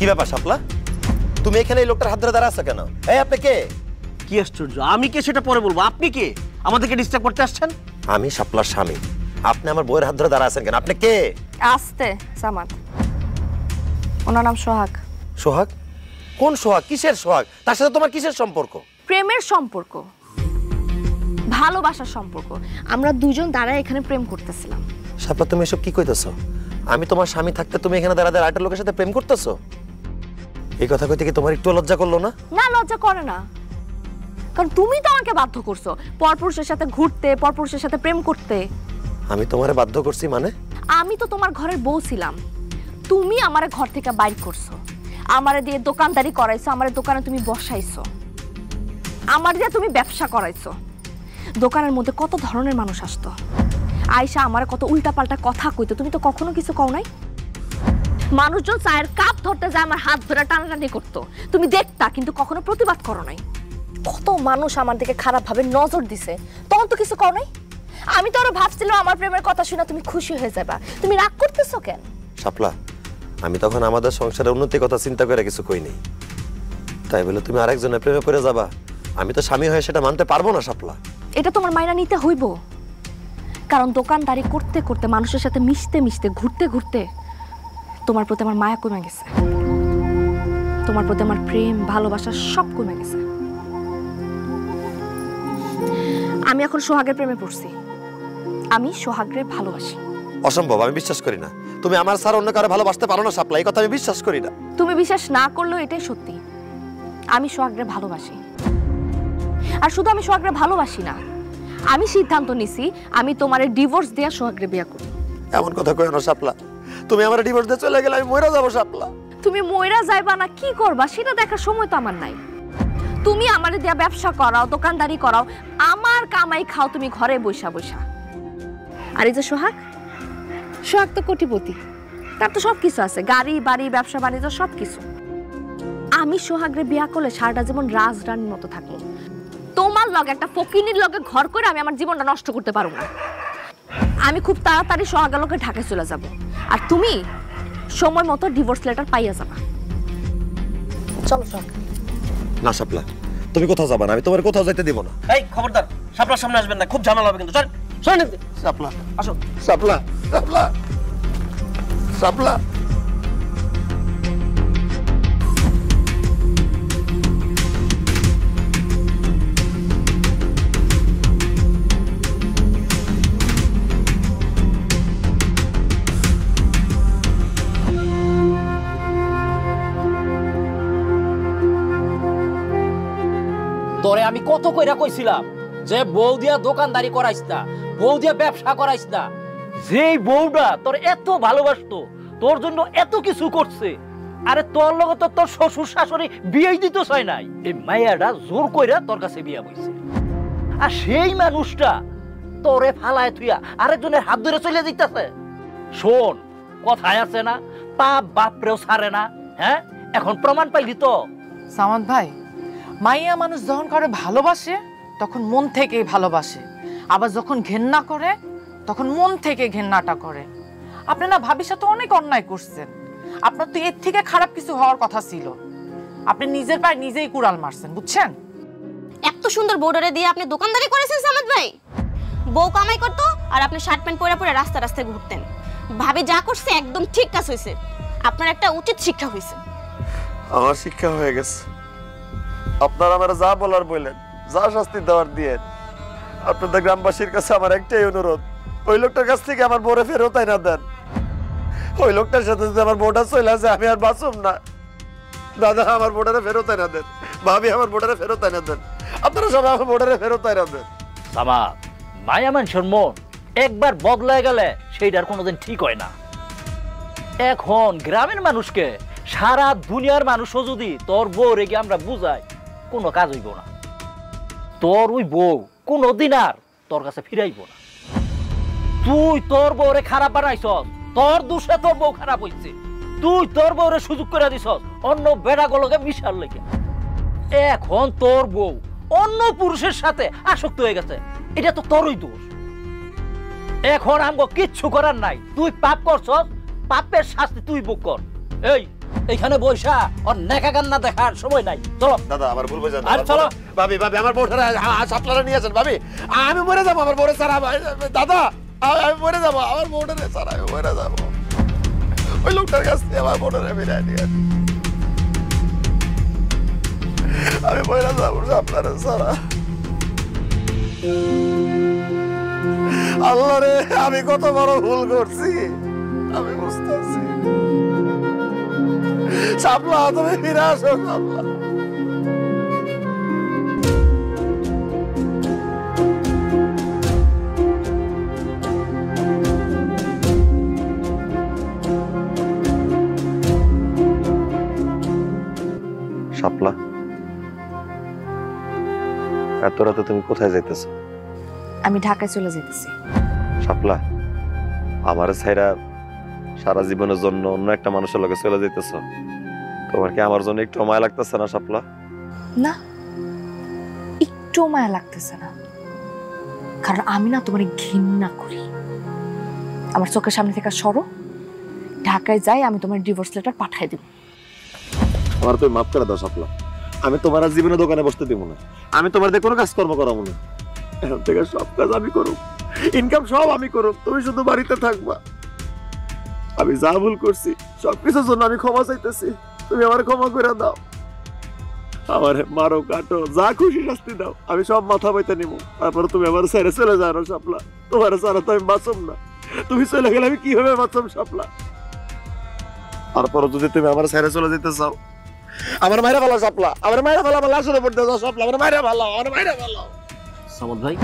কি ব্যাপার শাপলা, তুমি এখানে এই লোকটার হাত ধরে দাঁড়া আছো কেন? এই আপনি কে?
কি আশ্চর্য, আমি কে সেটা পরে বলবো, আপনি কে আমাদেরকে ডিস্টার্ব করতে আসছেন?
আমি শাপলার স্বামী, আপনি আমার বউয়ের হাত ধরে দাঁড়া আছেন কেন? আপনি কে?
আস্তে সামাদ, ওনার নাম সোহাগ।
সোহাগ? কোন সোহাগ? কিসের সোহাগ? তার সাথে তোমার কিসের সম্পর্ক?
প্রেমের সম্পর্ক, ভালোবাসার সম্পর্ক। আমরা দুজন দাঁড়ায় এখানে প্রেম করতেছিলাম।
শাপলা তুমি এসব কি কইতেছো? আমি তোমার স্বামী থাকতে তুমি এখানে দাঁড়া দাঁড়া আরেকটা লোকের সাথে প্রেম করতেছো? এই কথা কইতে কি তোমার একটু লজ্জা করলো না?
না, লজ্জা করে না, কারণ তুমি তো আমাকে বাধ্য করছো পরপুরুষের সাথে ঘুরতে, পরপুরুষের সাথে প্রেম করতে।
আমি তোমারে বাধ্য করছি মানে?
আমি তো তোমার ঘরের বউ ছিলাম, তুমি আমারে ঘর থেকে বাইর করছো, আমারে দিয়ে দোকানদারি করাইছো, আমারে দোকানে তুমি বসাইছো, আমার দিয়ে তুমি ব্যবসা করাইছো। দোকানের মধ্যে কত ধরনের মানুষ আসতো, আয়সা আমারে কত উল্টাপাল্টা কথা কইতো, তুমি তো কখনো কিছু কও নাই। মানুষজন চায়ের কাপ ধরতে যায় আমার হাত ধরে টানাটানি করতো, তুমি দেখতা কিন্তু কখনো প্রতিবাদ করো নাই। কত মানুষ আমার দিকে খারাপ ভাবে নজর দিছে, তখন তো কিছু কও নাই। আমি তো আরো ভাবছিলাম আমার প্রেমের কথা শুনে তুমি খুশি হয়ে যাবা, তুমি রাগ করতেছো কেন?
শাপলা, আমি তখন আমাদের সংসারের উন্নতির কথা চিন্তা করে কিছু কই নাই, তাই বলে তুমি আরেকজনের প্রেমে পড়ে যাবা? আমি তো স্বামী হয়ে সেটা মানতে পারবো না শাপলা।
এটা তোমার মাইনা নিতে হইব, কারণ দোকানদারি করতে করতে, মানুষের সাথে মিশতে মিশতে, ঘুরতে ঘুরতে তোমার প্রতি আমার মায়া কমে গেছে, তোমার প্রতি আমার প্রেম ভালোবাসা সব কমে গেছে। আমি এখন সোহাগের প্রেমে পড়ছি, আমি সোহাগরে ভালোবাসি।
অসম্ভব, আমি বিশ্বাস করি না। তুমি আমার ছাড়া অন্য কারো ভালোবাসতে পারো না শাপলা, এই কথা আমি বিশ্বাস করি না।
তুমি বিশ্বাস না করলেও এটাই সত্যি, আমি সোহাগরে ভালোবাসি। আর শুধু আমি সোহাগরে ভালোবাসি না, আমি সিদ্ধান্ত নিছি আমি তোমারে ডিভোর্স দেয়া সোহাগরে বিয়ে করব।
এমন কথা কইও না শাপলা, তুমি আমার ডিভোর্স দিয়ে চলে গেলে আমি মরে যাবো শাপলা।
তুমি মইরা যাইবা না কি করবা সেটা দেখার সময় তো আমার নাই। তুমি আমারে দিয়া ব্যবসা করাও, দোকানদারি করাও, আমার কামাই খাও তুমি ঘরে বইসা বইসা। আর এই যে সোহাগ, সোহাগ তো কোটিপতি, তার তো সবকিছু আছে, গাড়ি বাড়ি ব্যবসা বাণিজ্য সবকিছু। আমি সোহাগরে বিয়া করলে সারাটা জীবন রাজরানীর মতো থাকবো, তোমার লগে একটা ফকিনীর লগে ঘর করে আমি আমার জীবনটা নষ্ট করতে পারবো না। আমি খুব তাড়াতাড়ি সোহাগের লগে ঢাকায় চলে যাব, আর তুমি সময় মতো ডিভোর্স লেটার পাইয়া যাবা। চলো সোহাগ।
না শাপলা, তুমি কোথাও যাবা না, আমি তোমার কোথাও যাইতে দিব না।
এই খবরদার, শাপলার সামনে আসবেন না, খুব ঝামেলা হবে কিন্তু। চল চল
শাপলা,
আসো।
শাপলা, শাপলা, শাপলা।
তোরে আমি কত কইরা কইছিলাম যে বউ দিয়া দোকানদারি করাইস না, বউ দিয়া ব্যবসা করাইস না। যেই বউটা তোর এত ভালোবাসতো, তোর জন্য এত কিছু করছে, আরে তোর লগে তো তোর শ্বশুর শাশুড়ি বিয়েই দিতে চায় নাই, এই মাইয়াটা জোর কইরা তোর কাছে বিয়া বইছে। আর সেই মানুষটা তোরে ফালায় থুইয়া আরেকজনের হাত ধরে চলে দিতেছে। শোন, কথায় আছে না, পাপ বাপরেও ছাড়ে না। হ্যাঁ, এখন প্রমাণ পাইলি তো।
সামাদ ভাই, মাইয়া মানুষ যখন করে ভালোবাসে তখন মন থেকেই ভালোবাসে, আবার যখন ঘেন্না করে তখন মন থেকে ঘেন্নাটা করে। আপনি না ভাবির সাথে অনেক অন্যায় করছেন, আপনার তো এর থেকে খারাপ কিছু হওয়ার কথা ছিল। আপনি নিজের পায়ে নিজেই কুড়াল মারছেন, বুঝছেন?
এত সুন্দর বউডারে দিয়ে আপনি দোকানদারি করেছেন সামাদ ভাই। বউ কামাই করতো আর আপনি শার্ট প্যান্ট পরে পরে রাস্তা রাস্তায় ঘুরতেন। ভাবি যা করছে একদম ঠিক কাজ হয়েছে, আপনার একটা উচিত শিক্ষা হয়েছে।
আমার শিক্ষা হয়ে গেছে, আপনারা আমার যা বলার বললেন, যা শাস্তি দেওয়ার দিয়ে। আপনাদের গ্রামবাসীর কাছে আমার একটাই অনুরোধ, ওই লোকটার কাছ থেকে আমার বউরে ফেরত আইনা দেন। ওই লোকটার সাথে যদি আমার বউটা চলে আসে আমি আর বাঁচুম না। দাদা, আমার বউটারে ফেরত আইনা দেন। ভাবি, আমার বউটারে ফেরত আইনা দেন। আপনারা সবাই আমার বউটারে ফেরত আইনা দেন।
সামাদ, মায়া মানুষের মন একবার বদলায় গেলে সেইটার কোনোদিন ঠিক হয় না। এখন গ্রামের মানুষকে সারা দুনিয়ার মানুষও যদি তোর বউ রেগে আমরা বুঝাই, কোনো কাজ হইব না। তোর ওই বউ কোনোদিন আর তোর কাছে ফিরাইব না। তুই তোর বউরে খারাপ বানাইছস, তোর দোষে তোর বউ খারাপ হইছে। তুই তোর বউরে সুযোগ করে দিছস অন্য বেড়াগুলোকে মিশার লেগে। এখন তোর বউ অন্য পুরুষের সাথে আসক্ত হয়ে গেছে, এটা তো তোরই দোষ। এখন আমগো কিচ্ছু করার নাই, তুই পাপ করছস, পাপের শাস্তি তুই ভোগ কর। এই এইখানে বৈশা ওর নেকা কান্না দেখার সময় নাই। চলো
দাদা আমার ভুল বুঝেন
আর চলো।
ভাবি ভাবি আমার বউটারে সাপলারে নিয়ে আসেন ভাবি, আমি মরে যাবো আমার বউরে ছাড়া। দাদা আমি মরে যাবো, আমার বউটারে ছাড়া আমি মরে যাবো। ওই লোকটার কাছ থেকে আমার বউটারে বিদায় নিয়ে আসি, আমি মরে যাবো সাপলারে ছাড়া। আল্লাহ রে, আমি কত বড় ভুল করছি আমি বুঝতেছি। সাপলা তুমি ফিরে আসো সাপলা।
শাপলা, এত রাতে তুমি কোথায় যাইতেছো?
আমি ঢাকায় চলে যেতেছি।
শাপলা, আমার ছাইরা সারা জীবনের জন্য অন্য একটা মানুষের লগে চলে যাইতেছো, তোমার কি আমার জন্য একটু মায়া লাগতেছে না শাপলা?
না, একটু মায়া লাগতেছে না, কারণ আমি না তোমার ঘৃণা করি। আমার চোখের সামনে থেকে সরো, ঢাকায় যাই, আমি তোমার ডিভোর্স লেটার পাঠাই দিব।
আমার তুমি মাফ করে দাও শাপলা, আমি তোমার আর জীবনে দোকানে বসতে দিব না, আমি তোমার দিয়ে কোনো কাজকর্ম করাবো না। এখন থেকে সব কাজ আমি করব, ইনকাম সব আমি করব, তুমি শুধু বাড়িতে থাকবা। আমি যা ভুল করছি সবকিছুর জন্য আমি ক্ষমা চাইতেছি, তুমি আমার ক্ষমা করে দাও। আমার মারো কাটো যা খুশি শাস্তি দাও, আমি সব মাথা বইতে নিব। তারপর তুমি আমার ছেড়ে চলে যাও না শাপলা, তোমার ছাড়া তো আমি বাঁচব না। তুমি চলে গেলে আমি কিভাবে বাঁচব শাপলা? তারপরও যদি তুমি আমার ছেড়ে চলে যেতে চাও, আমার মায়েরা ভালো শাপলা, আমার মায়েরা ভালো, আমার লাশের উপর দিয়ে যাও শাপলা, আমার মায়েরা ভালো, আমার মায়েরা ভালো।
সামাদ ভাই,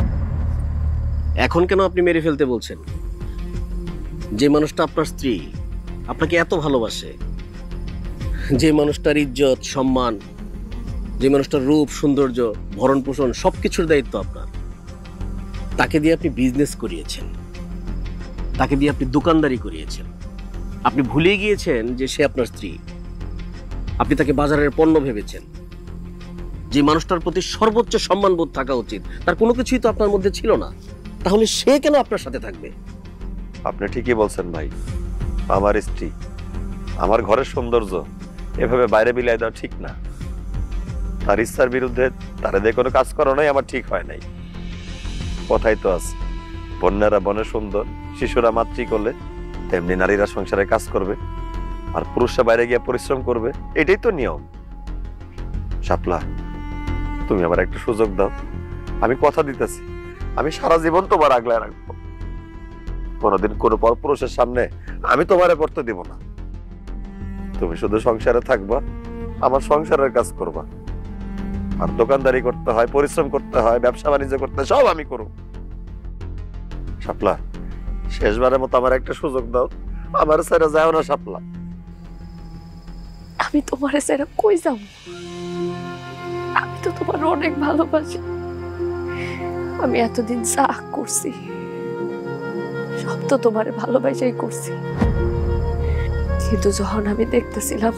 এখন কেন আপনি মেরে ফেলতে বলছেন? যে মানুষটা আপনার স্ত্রী, আপনাকে এত ভালোবাসে, যে মানুষটার ইজ্জত সম্মান, যে মানুষটার রূপ সৌন্দর্য ভরণ পোষণ সবকিছুর দায়িত্ব আপনার, তাকে দিয়ে আপনি বিজনেস করিয়েছেন, তাকে দিয়ে আপনি দোকানদারি করিয়েছেন। আপনি ভুলে গিয়েছেন যে সে আপনার স্ত্রী। আপনি তাকে বাজারের পণ্য ভেবেছেন। যে মানুষটার প্রতি সর্বোচ্চ সম্মানবোধ থাকা উচিত, তার কোনো কিছুই তো আপনার মধ্যে ছিল না, তাহলে সে কেন আপনার সাথে থাকবে?
আপনি ঠিকই বলছেন ভাই, আমার স্ত্রী, আমার ঘরের সৌন্দর্য এভাবে বাইরে বিলাই দেওয়া ঠিক না। তার ইচ্ছার বিরুদ্ধে তারা দিয়ে কোনো কাজ করানোই আমার ঠিক হয় নাই। কথাই তো আছে, বন্যারা বনে সুন্দর, শিশুরা মাতৃ করলে, তেমনি নারীরা সংসারে কাজ করবে, আর পুরুষরা বাইরে গিয়ে পরিশ্রম করবে, এটাই তো নিয়ম। শাপলা, তুমি আমার একটা সুযোগ দাও, আমি কথা দিতেছি, আমি সারা জীবন তোমার আগলায় রাখবো। কোনোদিন কোনো পরপুরুষের সামনে আমি তোমারে পড়তে দিব না। তুমি শুধু সংসারে থাকবা, আমার সংসারের কাজ করবা, আর দোকানদারি করতে হয়, পরিশ্রম করতে হয়, ব্যবসা বাণিজ্য করতে হয়, সব আমি করব। শাপলা, শেষবারের মতো আমার একটা সুযোগ দাও, আমার ছেড়ে যাও না শাপলা।
আমি তোমার ছেড়ে কই যাব? আমি তো তোমার অনেক ভালোবাসি। আমি এতদিন যা করছি সব তো তোমার ভালোবাসাই করছি, কিন্তু যখন আমি দেখতেছিলাম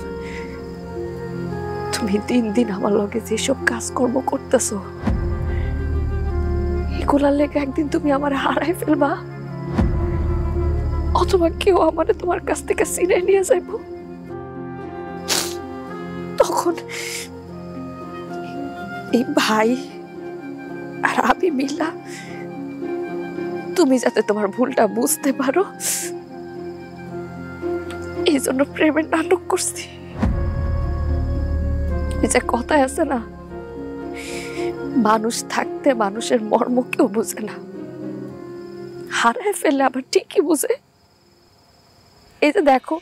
তুমি দিন দিন আমার লগে যেসব কাজকর্ম করতেছো, এগুলার লেগে একদিন তুমি আমার হারাই ফেলবা, অথবা কেউ আমার তোমার কাছ থেকে ছিনে নিয়ে যাইব, তখন এই ভাই আর আমি মিলা তুমি যাতে তোমার ভুলটা বুঝতে পারো এই জন্য প্রেমের নাটক করছি। এই যে কথায় আছে না, মানুষ থাকতে মানুষের মর্ম কেউ বুঝে না, হারায় ফেললে আবার ঠিকই বুঝে। এই যে দেখো,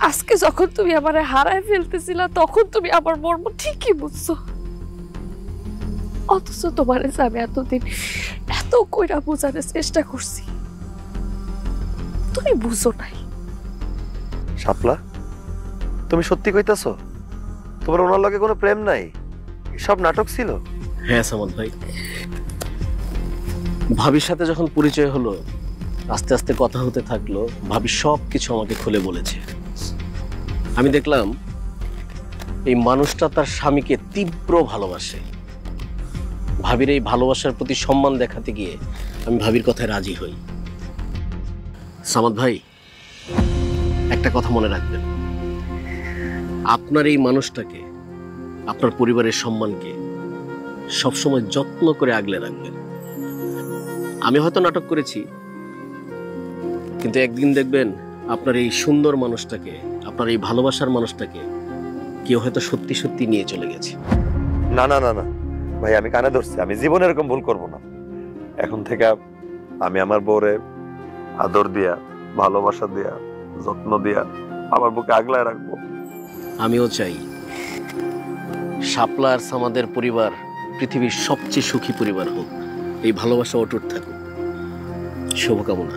আজকে যখন তুমি আমার হারায় ফেলতেছিলা, তখন তুমি আমার মর্ম ঠিকই বুঝছো, অথচ তোমার আমি এতদিন এত কইরা বোঝানোর চেষ্টা করছি, তুমি বুঝো নাই।
শাপলা, তুমি সত্যি কইতাছো তোমার ওনার লগে কোনো প্রেম নাই, সব নাটক ছিল?
হ্যাঁ সামাদ ভাই, ভাবির সাথে যখন পরিচয় হলো, আস্তে আস্তে কথা হতে থাকলো, ভাবি সব কিছু আমাকে খুলে বলেছে। আমি দেখলাম এই মানুষটা তার স্বামীকে তীব্র ভালোবাসে। ভাবির এই ভালোবাসার প্রতি সম্মান দেখাতে গিয়ে আমি ভাবির কথায় রাজি হই। সামাদ ভাই, একটা কথা মনে রাখবেন, আপনার এই মানুষটাকে, আপনার পরিবারের সম্মানকে সবসময় যত্ন করে আগলে রাখবেন। আমি হয়তো নাটক করেছি, কিন্তু একদিন দেখবেন আপনার এই সুন্দর মানুষটাকে, আপনার এই ভালোবাসার মানুষটাকে কেউ হয়তো সত্যি সত্যি নিয়ে চলে গেছে।
না না না না ভাই, আমি কানে ধরছি, আমি জীবনে এরকম ভুল করব না। এখন থেকে আমি আমার বউরে আদর দিয়া, ভালোবাসা দিয়া, যত্ন দিয়া আমার বুকে আগলায় রাখবো।
আমিও চাই শাপলা আর সামাদের পরিবার পৃথিবীর সবচেয়ে সুখী পরিবার হোক, এই ভালোবাসা অটুট থাকুক। শুভকামনা।